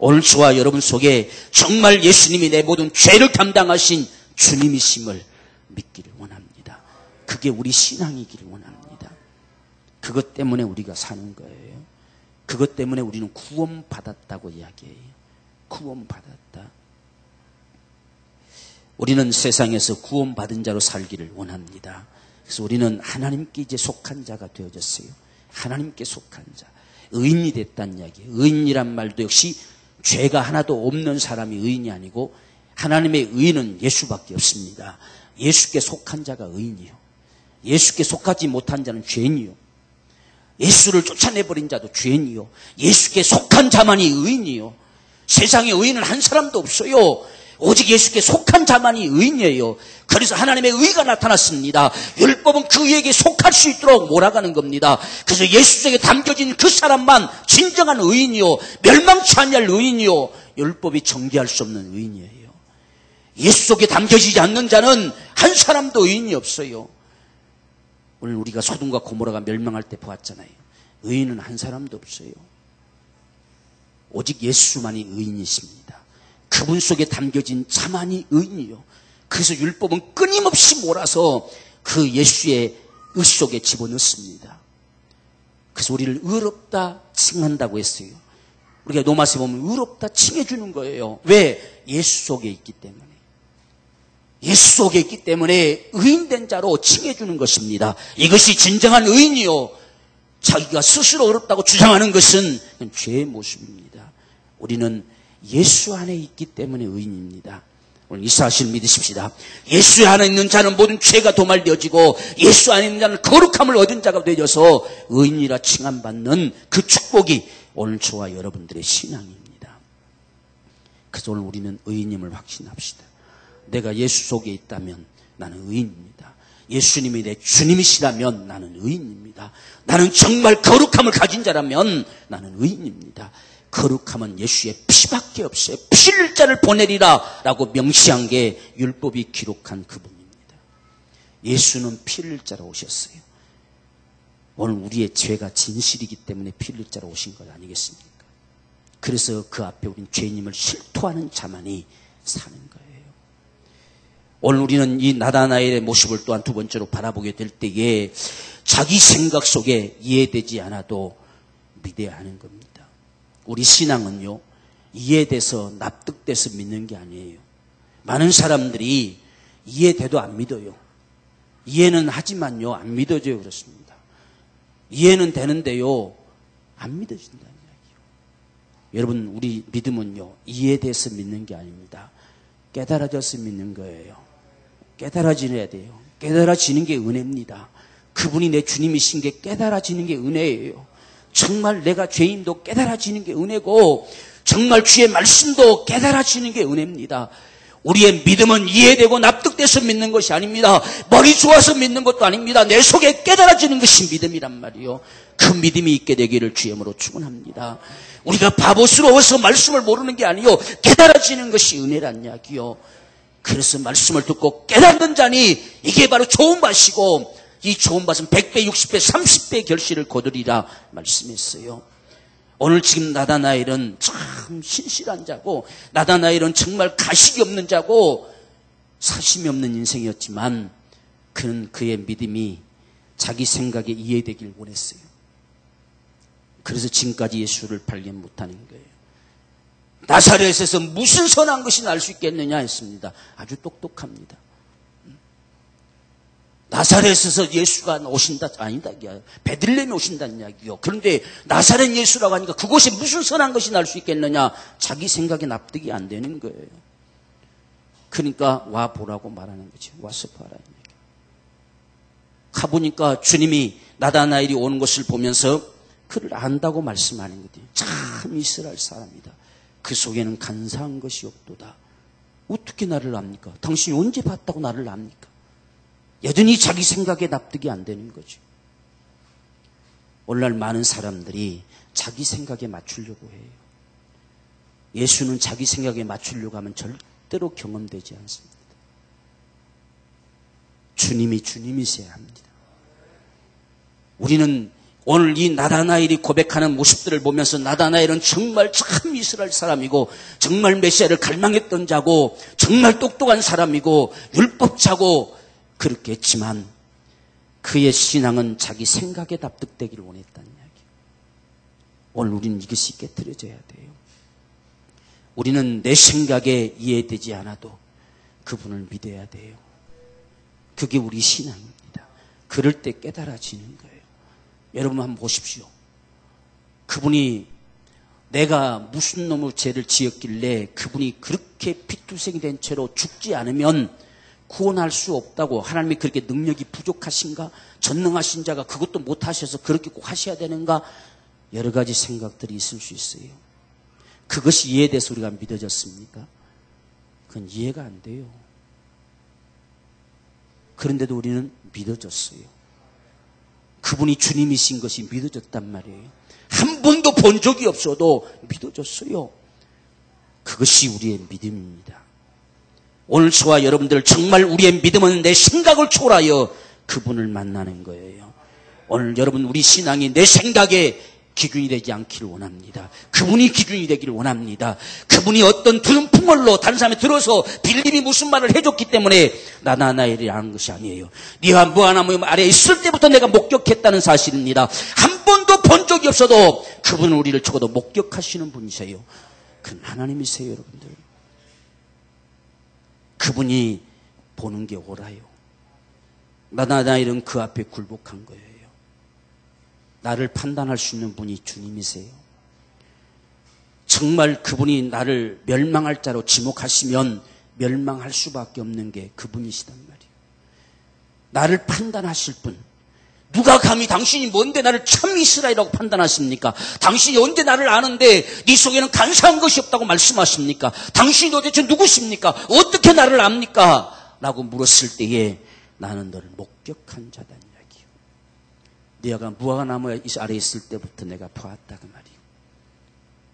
오늘 저와 여러분 속에 정말 예수님이 내 모든 죄를 담당하신 주님이심을 믿기를 원합니다. 그게 우리 신앙이기를 원합니다. 그것 때문에 우리가 사는 거예요. 그것 때문에 우리는 구원받았다고 이야기해요. 구원받았다. 우리는 세상에서 구원받은 자로 살기를 원합니다. 그래서 우리는 하나님께 이제 속한 자가 되어졌어요. 하나님께 속한 자. 의인이 됐다는 이야기예요. 의인이란 말도 역시 죄가 하나도 없는 사람이 의인이 아니고 하나님의 의인은 예수밖에 없습니다. 예수께 속한 자가 의인이요. 예수께 속하지 못한 자는 죄인이요. 예수를 쫓아내버린 자도 죄인이요. 예수께 속한 자만이 의인이요. 세상에 의인은 한 사람도 없어요. 오직 예수께 속한 자만이 의인이에요. 그래서 하나님의 의가 나타났습니다. 율법은 그 의에게 속할 수 있도록 몰아가는 겁니다. 그래서 예수 속에 담겨진 그 사람만 진정한 의인이요. 멸망치 아니할 의인이요. 율법이 정죄할 수 없는 의인이에요. 예수 속에 담겨지지 않는 자는 한 사람도 의인이 없어요. 오늘 우리가 소돔과 고모라가 멸망할 때 보았잖아요. 의인은 한 사람도 없어요. 오직 예수만이 의인이십니다. 그분 속에 담겨진 자만이 의인이요. 그래서 율법은 끊임없이 몰아서 그 예수의 의 속에 집어넣습니다. 그래서 우리를 의롭다 칭한다고 했어요. 우리가 로마서에 보면 의롭다 칭해주는 거예요. 왜? 예수 속에 있기 때문에. 예수 속에 있기 때문에 의인된 자로 칭해주는 것입니다. 이것이 진정한 의인이요. 자기가 스스로 의롭다고 주장하는 것은 죄의 모습입니다. 우리는 예수 안에 있기 때문에 의인입니다. 오늘 이 사실 믿으십시다. 예수 안에 있는 자는 모든 죄가 도말되어지고 예수 안에 있는 자는 거룩함을 얻은 자가 되어서 의인이라 칭함받는 그 축복이 오늘 저와 여러분들의 신앙입니다. 그래서 오늘 우리는 의인임을 확신합시다. 내가 예수 속에 있다면 나는 의인입니다. 예수님이 내 주님이시라면 나는 의인입니다. 나는 정말 거룩함을 가진 자라면 나는 의인입니다. 거룩함은 예수의 피밖에 없어요. 피 흘릴 자를 보내리라 라고 명시한 게 율법이 기록한 그분입니다. 예수는 피 흘릴 자로 오셨어요. 오늘 우리의 죄가 진실이기 때문에 피 흘릴 자로 오신 것 아니겠습니까? 그래서 그 앞에 우린 죄인임을 실토하는 자만이 사는 거예요. 오늘 우리는 이 나다나엘의 모습을 또한 두 번째로 바라보게 될 때에 자기 생각 속에 이해되지 않아도 믿어야 하는 겁니다. 우리 신앙은요, 이해돼서 납득돼서 믿는 게 아니에요. 많은 사람들이 이해돼도 안 믿어요. 이해는 하지만요, 안 믿어져요. 그렇습니다. 이해는 되는데요, 안 믿어진다는 이야기예요. 여러분, 우리 믿음은요, 이해돼서 믿는 게 아닙니다. 깨달아져서 믿는 거예요. 깨달아져야 돼요. 깨달아지는 게 은혜입니다. 그분이 내 주님이신 게 깨달아지는 게 은혜예요. 정말 내가 죄인도 깨달아지는 게 은혜고 정말 주의 말씀도 깨달아지는 게 은혜입니다. 우리의 믿음은 이해되고 납득돼서 믿는 것이 아닙니다. 머리 좋아서 믿는 것도 아닙니다. 내 속에 깨달아지는 것이 믿음이란 말이요. 그 믿음이 있게 되기를 주님으로 축원합니다. 우리가 바보스러워서 말씀을 모르는 게 아니요, 깨달아지는 것이 은혜란 이야기요. 그래서 말씀을 듣고 깨닫는 자니 이게 바로 좋은 밭이고 이 좋은 밭은 100배, 60배, 30배의 결실을 거두리라 말씀했어요. 오늘 지금 나다나엘은 참 신실한 자고 나다나엘은 정말 가식이 없는 자고 사심이 없는 인생이었지만 그는 그의 믿음이 자기 생각에 이해되길 원했어요. 그래서 지금까지 예수를 발견 못하는 거예요. 나사렛에서 무슨 선한 것이 날 수 있겠느냐 했습니다. 아주 똑똑합니다. 나사렛에서 예수가 오신다, 아니다, 베들레헴에 오신다는 이야기요. 그런데 나사렛 예수라고 하니까 그곳에 무슨 선한 것이 날 수 있겠느냐? 자기 생각에 납득이 안 되는 거예요. 그러니까 와 보라고 말하는 거죠. 와서 봐라. 가보니까 주님이 나다나엘이 오는 것을 보면서 그를 안다고 말씀하는 거예요. 참 이스라엘 사람이다. 그 속에는 간사한 것이 없도다. 어떻게 나를 압니까? 당신이 언제 봤다고 나를 압니까? 여전히 자기 생각에 납득이 안 되는 거죠. 오늘날 많은 사람들이 자기 생각에 맞추려고 해요. 예수는 자기 생각에 맞추려고 하면 절대로 경험되지 않습니다. 주님이 주님이셔야 합니다. 우리는 오늘 이 나다나엘이 고백하는 모습들을 보면서 나다나엘은 정말 참 이스라엘 사람이고 정말 메시아를 갈망했던 자고 정말 똑똑한 사람이고 율법자고 그렇게 했지만 그의 신앙은 자기 생각에 납득되기를 원했다는 이야기예요. 오늘 우리는 이것이 깨트려져야 돼요. 우리는 내 생각에 이해되지 않아도 그분을 믿어야 돼요. 그게 우리 신앙입니다. 그럴 때 깨달아지는 거예요. 여러분 한번 보십시오. 그분이 내가 무슨 놈의 죄를 지었길래 그분이 그렇게 피투성이 된 채로 죽지 않으면 구원할 수 없다고 하나님이 그렇게 능력이 부족하신가? 전능하신 자가 그것도 못하셔서 그렇게 꼭 하셔야 되는가? 여러 가지 생각들이 있을 수 있어요. 그것이 이해돼서 우리가 믿어졌습니까? 그건 이해가 안 돼요. 그런데도 우리는 믿어졌어요. 그분이 주님이신 것이 믿어졌단 말이에요. 한 번도 본 적이 없어도 믿어졌어요. 그것이 우리의 믿음입니다. 오늘 저와 여러분들 정말 우리의 믿음은 내 생각을 초월하여 그분을 만나는 거예요. 오늘 여러분 우리 신앙이 내 생각에 기준이 되지 않기를 원합니다. 그분이 기준이 되기를 원합니다. 그분이 어떤 들은 풍월로 다른 사람이 들어서 빌립이 무슨 말을 해줬기 때문에 나다나엘이 하는 것이 아니에요. 네가 무화과나무 아래에 있을 때부터 내가 목격했다는 사실입니다. 한 번도 본 적이 없어도 그분은 우리를 적어도 목격하시는 분이세요. 그건 하나님이세요, 여러분들. 그분이 보는 게 옳아요. 나다나엘은 그 앞에 굴복한 거예요. 나를 판단할 수 있는 분이 주님이세요. 정말 그분이 나를 멸망할 자로 지목하시면 멸망할 수밖에 없는 게 그분이시단 말이에요. 나를 판단하실 분. 누가 감히 당신이 뭔데 나를 참 이스라엘이라고 판단하십니까? 당신이 언제 나를 아는데 네 속에는 간사한 것이 없다고 말씀하십니까? 당신이 도대체 누구십니까? 어떻게 나를 압니까? 라고 물었을 때에 나는 너를 목격한 자다 이야기요. 네가 무화과나무 아래에 있을 때부터 내가 보았다 그 말이요.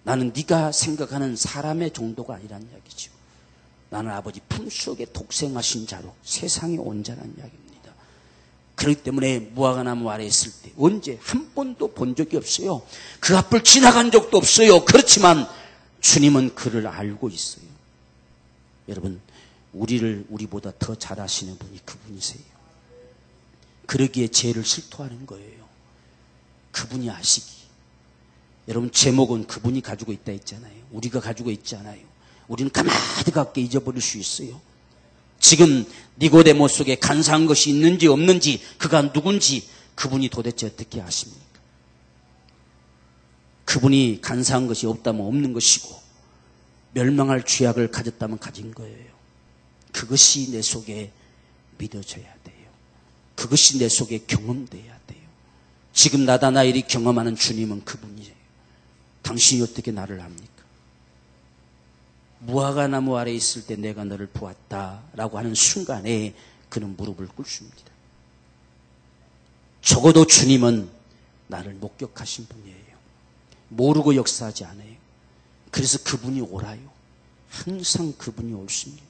나는 네가 생각하는 사람의 정도가 아니란 이야기죠. 나는 아버지 품속에 독생하신 자로 세상에 온 자란 이야기입니다. 그렇기 때문에 무화과나무 아래에 있을 때 언제 한 번도 본 적이 없어요. 그 앞을 지나간 적도 없어요. 그렇지만 주님은 그를 알고 있어요. 여러분 우리를 우리보다 더 잘 아시는 분이 그분이세요. 그러기에 죄를 실토하는 거예요. 그분이 아시기. 여러분 제목은 그분이 가지고 있다 했잖아요. 우리가 가지고 있잖아요. 우리는 가마득하게 잊어버릴 수 있어요. 지금 니고데모 속에 간사한 것이 있는지 없는지 그가 누군지 그분이 도대체 어떻게 아십니까? 그분이 간사한 것이 없다면 없는 것이고 멸망할 죄악을 가졌다면 가진 거예요. 그것이 내 속에 믿어져야 돼요. 그것이 내 속에 경험돼야 돼요. 지금 나다나엘이 경험하는 주님은 그분이에요. 당신이 어떻게 나를 압니까? 무화과나무 아래에 있을 때 내가 너를 보았다라고 하는 순간에 그는 무릎을 꿇습니다. 적어도 주님은 나를 목격하신 분이에요. 모르고 역사하지 않아요. 그래서 그분이 옳아요. 항상 그분이 옳습니다.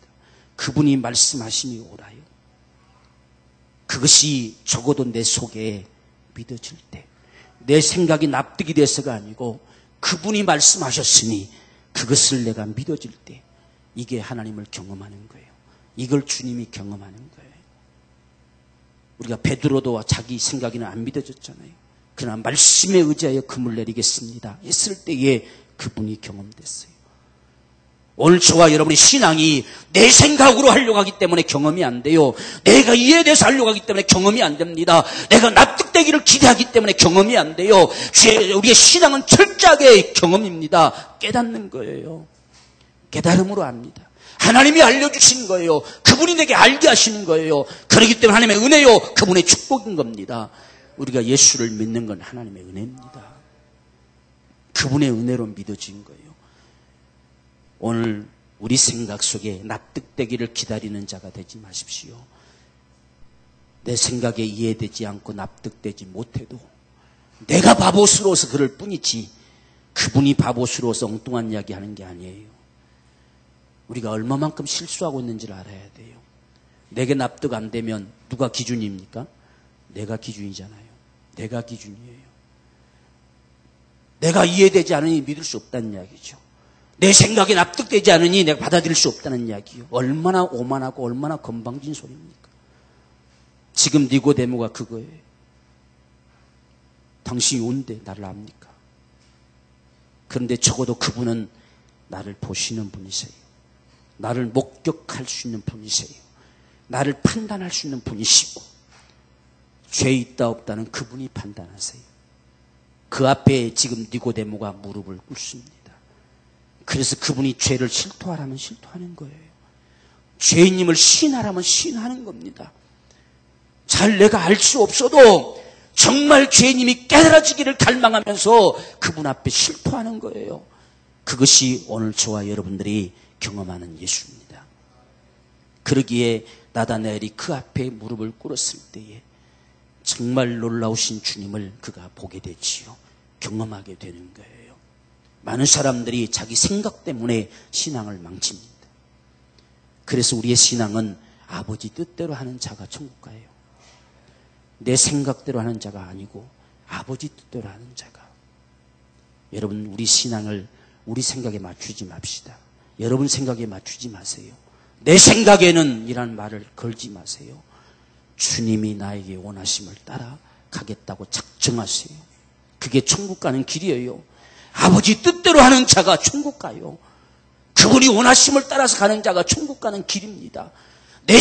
그분이 말씀하심이 옳아요. 그것이 적어도 내 속에 믿어질 때 내 생각이 납득이 돼서가 아니고 그분이 말씀하셨으니 그것을 내가 믿어질 때 이게 하나님을 경험하는 거예요. 이걸 주님이 경험하는 거예요. 우리가 베드로도 자기 생각에는 안 믿어졌잖아요. 그러나 말씀에 의지하여 금을 내리겠습니다 했을 때에 그분이 경험됐어요. 오늘 저와 여러분의 신앙이 내 생각으로 하려고 하기 때문에 경험이 안 돼요. 내가 이해돼서 하려고 하기 때문에 경험이 안 됩니다. 내가 납득되기를 기대하기 때문에 경험이 안 돼요. 우리의 신앙은 철저하게 경험입니다. 깨닫는 거예요. 깨달음으로 압니다. 하나님이 알려주신 거예요. 그분이 내게 알게 하시는 거예요. 그렇기 때문에 하나님의 은혜요, 그분의 축복인 겁니다. 우리가 예수를 믿는 건 하나님의 은혜입니다. 그분의 은혜로 믿어진 거예요. 오늘 우리 생각 속에 납득되기를 기다리는 자가 되지 마십시오. 내 생각에 이해되지 않고 납득되지 못해도 내가 바보스러워서 그럴 뿐이지 그분이 바보스러워서 엉뚱한 이야기 하는 게 아니에요. 우리가 얼마만큼 실수하고 있는지를 알아야 돼요. 내게 납득 안 되면 누가 기준입니까? 내가 기준이잖아요. 내가 기준이에요. 내가 이해되지 않으니 믿을 수 없다는 이야기죠. 내 생각에 납득되지 않으니 내가 받아들일 수 없다는 이야기요. 얼마나 오만하고 얼마나 건방진 소리입니까? 지금 니고데모가 그거예요. 당신이 온데 나를 압니까? 그런데 적어도 그분은 나를 보시는 분이세요. 나를 목격할 수 있는 분이세요. 나를 판단할 수 있는 분이시고 죄 있다 없다는 그분이 판단하세요. 그 앞에 지금 니고데모가 무릎을 꿇습니다. 그래서 그분이 죄를 실토하라면 실토하는 거예요. 죄인님을 시인하라면 시인하는 겁니다. 잘 내가 알 수 없어도 정말 죄인님이 깨달아지기를 갈망하면서 그분 앞에 실토하는 거예요. 그것이 오늘 저와 여러분들이 경험하는 예수입니다. 그러기에 나다나엘이 그 앞에 무릎을 꿇었을 때에 정말 놀라우신 주님을 그가 보게 되지요. 경험하게 되는 거예요. 많은 사람들이 자기 생각 때문에 신앙을 망칩니다. 그래서 우리의 신앙은 아버지 뜻대로 하는 자가 천국 가요. 내 생각대로 하는 자가 아니고 아버지 뜻대로 하는 자가. 여러분, 우리 신앙을 우리 생각에 맞추지 맙시다. 여러분 생각에 맞추지 마세요. 내 생각에는 이란 말을 걸지 마세요. 주님이 나에게 원하심을 따라가겠다고 작정하세요. 그게 천국 가는 길이에요. 아버지 뜻대로 하는 자가 천국 가요. 그분이 원하심을 따라서 가는 자가 천국 가는 길입니다. 내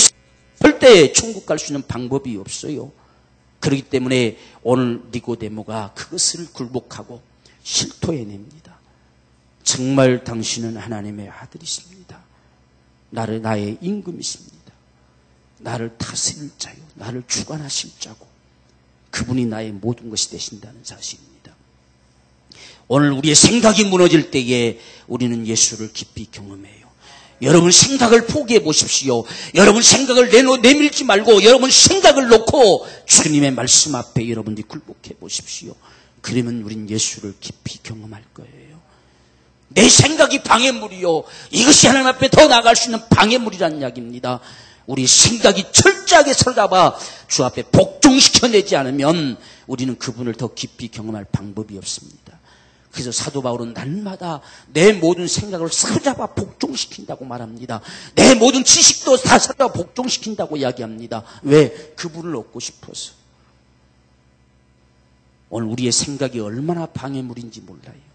절대 천국 갈 수 있는 방법이 없어요. 그렇기 때문에 오늘 니고데모가 그것을 굴복하고 실토해냅니다. 정말 당신은 하나님의 아들이십니다. 나의 임금이십니다. 나를 다스릴 자요, 나를 주관하실 자고 그분이 나의 모든 것이 되신다는 사실입니다. 오늘 우리의 생각이 무너질 때에 우리는 예수를 깊이 경험해요. 여러분 생각을 포기해 보십시오. 여러분 생각을 내밀지 말고 여러분 생각을 놓고 주님의 말씀 앞에 여러분들이 굴복해 보십시오. 그러면 우린 예수를 깊이 경험할 거예요. 내 생각이 방해물이요, 이것이 하나님 앞에 더 나아갈 수 있는 방해물이라는 이야기입니다. 우리 생각이 철저하게 서잡아 주 앞에 복종시켜내지 않으면 우리는 그분을 더 깊이 경험할 방법이 없습니다. 그래서 사도 바울은 날마다 내 모든 생각을 사로잡아 복종시킨다고 말합니다. 내 모든 지식도 다 사로잡아 복종시킨다고 이야기합니다. 왜? 그분을 얻고 싶어서. 오늘 우리의 생각이 얼마나 방해물인지 몰라요.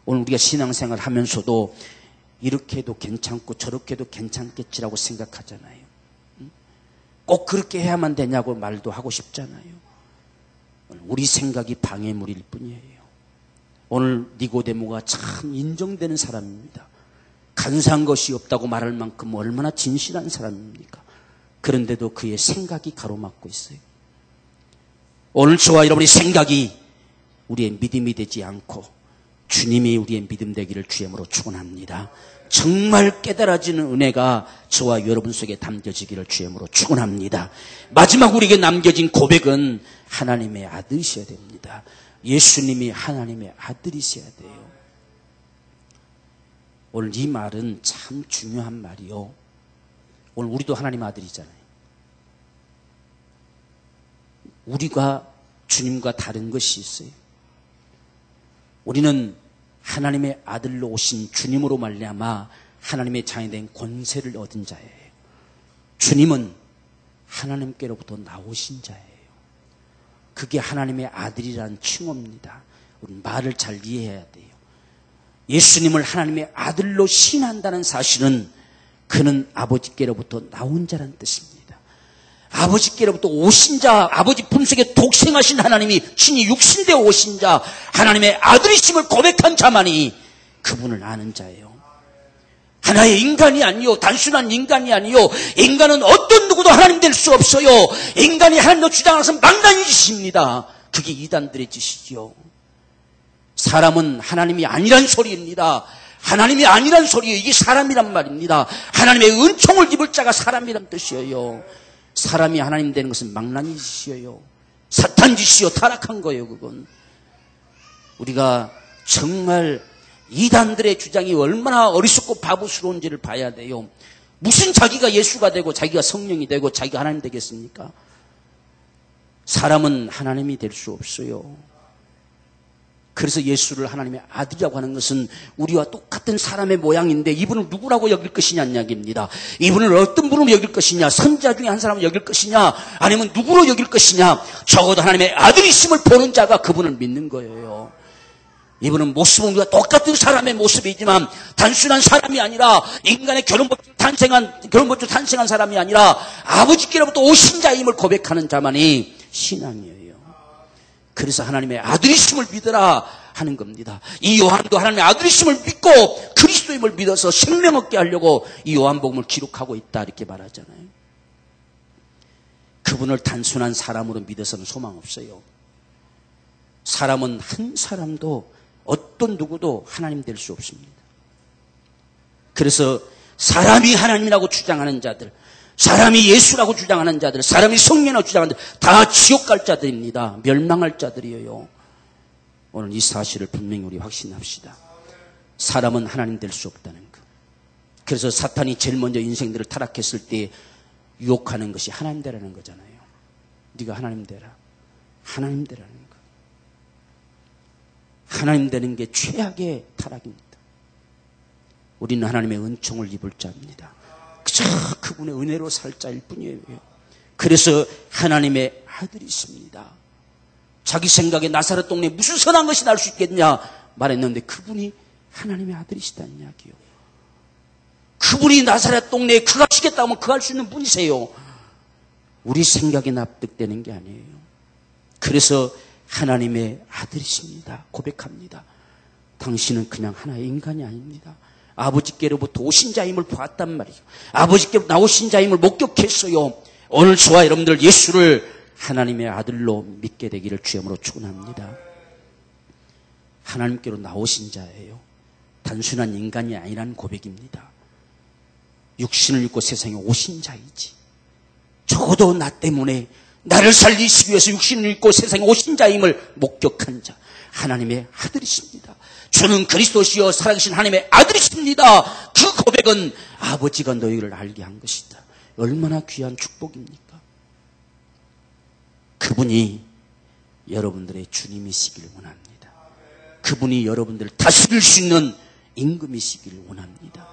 오늘 우리가 신앙생활 하면서도 이렇게 해도 괜찮고 저렇게 해도 괜찮겠지라고 생각하잖아요. 꼭 그렇게 해야만 되냐고 말도 하고 싶잖아요. 우리 생각이 방해물일 뿐이에요. 오늘 니고데모가 참 인정되는 사람입니다. 간사한 것이 없다고 말할 만큼 얼마나 진실한 사람입니까? 그런데도 그의 생각이 가로막고 있어요. 오늘 저와 여러분의 생각이 우리의 믿음이 되지 않고 주님이 우리의 믿음 되기를 주님으로 축원합니다. 정말 깨달아지는 은혜가 저와 여러분 속에 담겨지기를 주님으로 축원합니다. 마지막 우리에게 남겨진 고백은 하나님의 아들이셔야 됩니다. 예수님이 하나님의 아들이셔야 돼요. 오늘 이 말은 참 중요한 말이요. 오늘 우리도 하나님의 아들이잖아요. 우리가 주님과 다른 것이 있어요. 우리는 하나님의 아들로 오신 주님으로 말미암아 하나님의 자녀된 권세를 얻은 자예요. 주님은 하나님께로부터 나오신 자예요. 그게 하나님의 아들이라는 칭호입니다. 우리 말을 잘 이해해야 돼요. 예수님을 하나님의 아들로 신한다는 사실은 그는 아버지께로부터 나온 자란 뜻입니다. 아버지께로부터 오신 자, 아버지 품속에 독생하신 하나님이 친히 육신되어 오신 자, 하나님의 아들이심을 고백한 자만이 그분을 아는 자예요. 하나의 인간이 아니요, 단순한 인간이 아니요, 인간은 어떤 누구도 하나님 될 수 없어요. 인간이 하나님을 주장하는 망나니 짓입니다. 그게 이단들의 짓이지요. 사람은 하나님이 아니란 소리입니다. 하나님이 아니란 소리예요. 이게 사람이란 말입니다. 하나님의 은총을 입을 자가 사람이란 뜻이에요. 사람이 하나님 되는 것은 망나니 짓이에요. 사탄 짓이요, 타락한 거예요. 그건 우리가 정말 이단들의 주장이 얼마나 어리석고 바보스러운지를 봐야 돼요. 무슨 자기가 예수가 되고 자기가 성령이 되고 자기가 하나님 되겠습니까? 사람은 하나님이 될 수 없어요. 그래서 예수를 하나님의 아들이라고 하는 것은 우리와 똑같은 사람의 모양인데 이분을 누구라고 여길 것이냐 이야기입니다. 이분을 어떤 분으로 여길 것이냐, 선지자 중에 한 사람을 여길 것이냐, 아니면 누구로 여길 것이냐, 적어도 하나님의 아들이심을 보는 자가 그분을 믿는 거예요. 이분은 모습은 우리가 똑같은 사람의 모습이지만 단순한 사람이 아니라 인간의 결혼법으로 탄생한 사람이 아니라 아버지께로부터 오신 자임을 고백하는 자만이 신앙이에요. 그래서 하나님의 아들이심을 믿으라 하는 겁니다. 이 요한도 하나님의 아들이심을 믿고 그리스도임을 믿어서 생명 얻게 하려고 이 요한복음을 기록하고 있다 이렇게 말하잖아요. 그분을 단순한 사람으로 믿어서는 소망 없어요. 사람은 한 사람도 어떤 누구도 하나님 될 수 없습니다. 그래서 사람이 하나님이라고 주장하는 자들, 사람이 예수라고 주장하는 자들, 사람이 성령이라고 주장하는 자들 다 지옥 갈 자들입니다. 멸망할 자들이에요. 오늘 이 사실을 분명히 우리 확신합시다. 사람은 하나님 될 수 없다는 것. 그래서 사탄이 제일 먼저 인생들을 타락했을 때 유혹하는 것이 하나님 되라는 거잖아요. 네가 하나님 되라. 하나님 되라는 거. 하나님 되는 게 최악의 타락입니다. 우리는 하나님의 은총을 입을 자입니다. 그저 그분의 은혜로 살 자일 뿐이에요. 그래서 하나님의 아들이십니다. 자기 생각에 나사렛 동네에 무슨 선한 것이 날 수 있겠냐 말했는데 그분이 하나님의 아들이시다는 이야기요. 그분이 나사렛 동네에 그가 하시겠다고 하면 그 할 수 있는 분이세요. 우리 생각에 납득되는 게 아니에요. 그래서 하나님의 아들이십니다. 고백합니다. 당신은 그냥 하나의 인간이 아닙니다. 아버지께로부터 오신 자임을 보았단 말이에요. 아버지께로부터 나오신 자임을 목격했어요. 오늘 저와 여러분들 예수를 하나님의 아들로 믿게 되기를 주님으로 축원합니다. 하나님께로 나오신 자예요. 단순한 인간이 아니라는 고백입니다. 육신을 입고 세상에 오신 자이지. 적어도 나 때문에 나를 살리시기 위해서 육신을 입고 세상에 오신 자임을 목격한 자, 하나님의 아들이십니다. 주는 그리스도시요 살아계신 하나님의 아들이십니다. 그 고백은 아버지가 너희를 알게 한 것이다. 얼마나 귀한 축복입니까? 그분이 여러분들의 주님이시길 원합니다. 그분이 여러분들을 다스릴 수 있는 임금이시길 원합니다.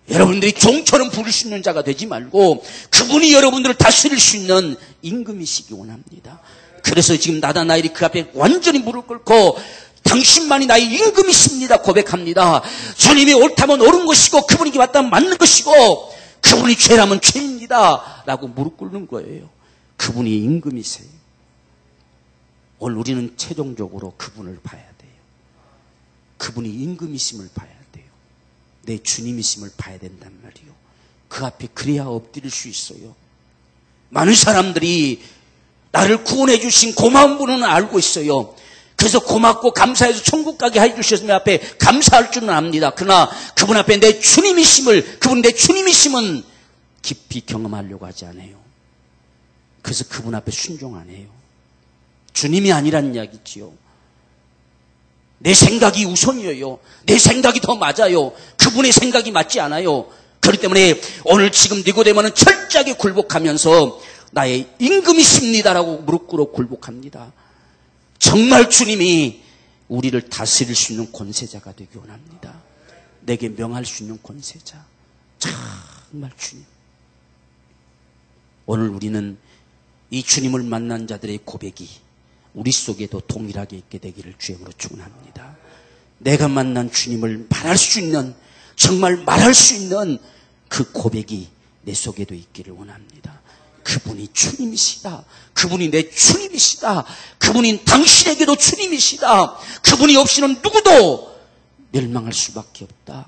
여러분들이 종처럼 부를 수 있는 자가 되지 말고 그분이 여러분들을 다스릴 수 있는 임금이시기 원합니다. 그래서 지금 나다나엘이 그 앞에 완전히 무릎 꿇고 당신만이 나의 임금이십니다 고백합니다. 주님이 옳다면 옳은 것이고 그분이 맞다면 맞는 것이고 그분이 죄라면 죄입니다 라고 무릎 꿇는 거예요. 그분이 임금이세요. 오늘 우리는 최종적으로 그분을 봐야 돼요. 그분이 임금이심을 봐야 돼요. 내 주님이심을 봐야 된단 말이에요. 그 앞에 그래야 엎드릴 수 있어요. 많은 사람들이 나를 구원해 주신 고마운 분은 알고 있어요. 그래서 고맙고 감사해서 천국 가게 해주셨으면 앞에 감사할 줄은 압니다. 그러나 그분 앞에 내 주님이심을, 그분 내 주님이심은 깊이 경험하려고 하지 않아요. 그래서 그분 앞에 순종 안 해요. 주님이 아니란 이야기지요. 내 생각이 우선이에요. 내 생각이 더 맞아요. 그분의 생각이 맞지 않아요. 그렇기 때문에 오늘 지금 니고데모는 철저하게 굴복하면서 나의 임금이십니다라고 무릎 꿇어 굴복합니다. 정말 주님이 우리를 다스릴 수 있는 권세자가 되기 원합니다. 내게 명할 수 있는 권세자. 정말 주님. 오늘 우리는 이 주님을 만난 자들의 고백이 우리 속에도 동일하게 있게 되기를 주님으로 축원합니다. 내가 만난 주님을 말할 수 있는, 정말 말할 수 있는 그 고백이 내 속에도 있기를 원합니다. 그분이 주님이시다. 그분이 내 주님이시다. 그분이 당신에게도 주님이시다. 그분이 없이는 누구도 멸망할 수밖에 없다.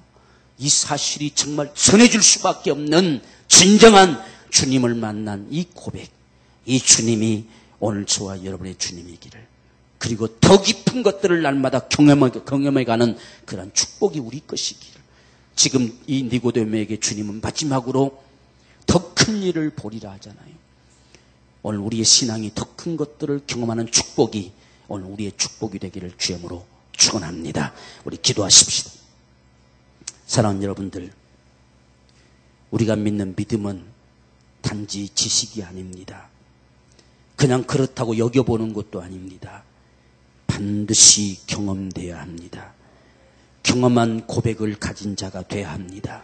이 사실이 정말 전해질 수밖에 없는 진정한 주님을 만난 이 고백, 이 주님이 오늘 저와 여러분의 주님이기를, 그리고 더 깊은 것들을 날마다 경험해가는 그런 축복이 우리 것이기를. 지금 이 니고데모에게 주님은 마지막으로 더 큰 일을 보리라 하잖아요. 오늘 우리의 신앙이 더 큰 것들을 경험하는 축복이 오늘 우리의 축복이 되기를 주님으로 축원합니다. 우리 기도하십시다. 사랑하는 여러분들, 우리가 믿는 믿음은 단지 지식이 아닙니다. 그냥 그렇다고 여겨보는 것도 아닙니다. 반드시 경험되어야 합니다. 경험한 고백을 가진 자가 되어야 합니다.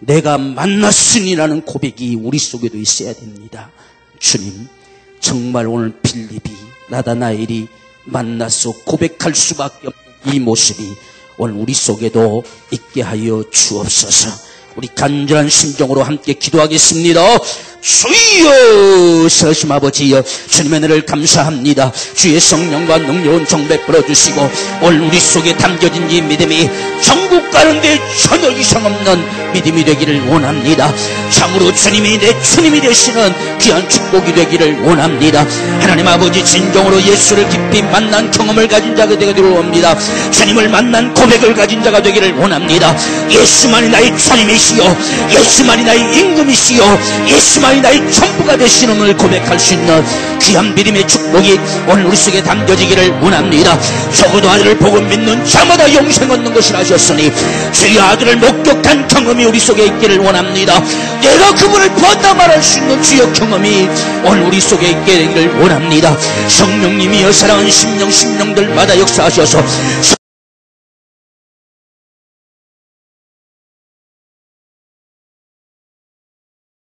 내가 만났으니라는 고백이 우리 속에도 있어야 됩니다. 주님, 정말 오늘 빌립이, 나다나엘이 만나서 고백할 수밖에 없는 이 모습이 오늘 우리 속에도 있게 하여 주옵소서. 우리 간절한 심정으로 함께 기도하겠습니다. 주여, 서심 아버지여, 주님의 은혜를 감사합니다. 주의 성령과 능력은 정배 풀어주시고 오늘 우리 속에 담겨진 이 믿음이 전국 가는데 전혀 이상 없는 믿음이 되기를 원합니다. 참으로 주님이 내 주님이 되시는 귀한 축복이 되기를 원합니다. 하나님 아버지, 진정으로 예수를 깊이 만난 경험을 가진 자가 되기를 원합니다. 주님을 만난 고백을 가진 자가 되기를 원합니다. 예수만이 나의 주님이시요, 예수만이 나의 임금이시요, 예수만이 나의 전부가 되시는 오늘 고백할 수 있는 귀한 믿음의 축복이 오늘 우리 속에 담겨지기를 원합니다. 적어도 아들을 보고 믿는 자마다 영생 얻는 것이라 하셨으니 주의 아들을 목격한 경험이 우리 속에 있기를 원합니다. 내가 그분을 보았다 말할 수 있는 주의 경험이 오늘 우리 속에 있게 되기를 원합니다. 성령님이여, 사랑하는 심령들마다 역사하셔서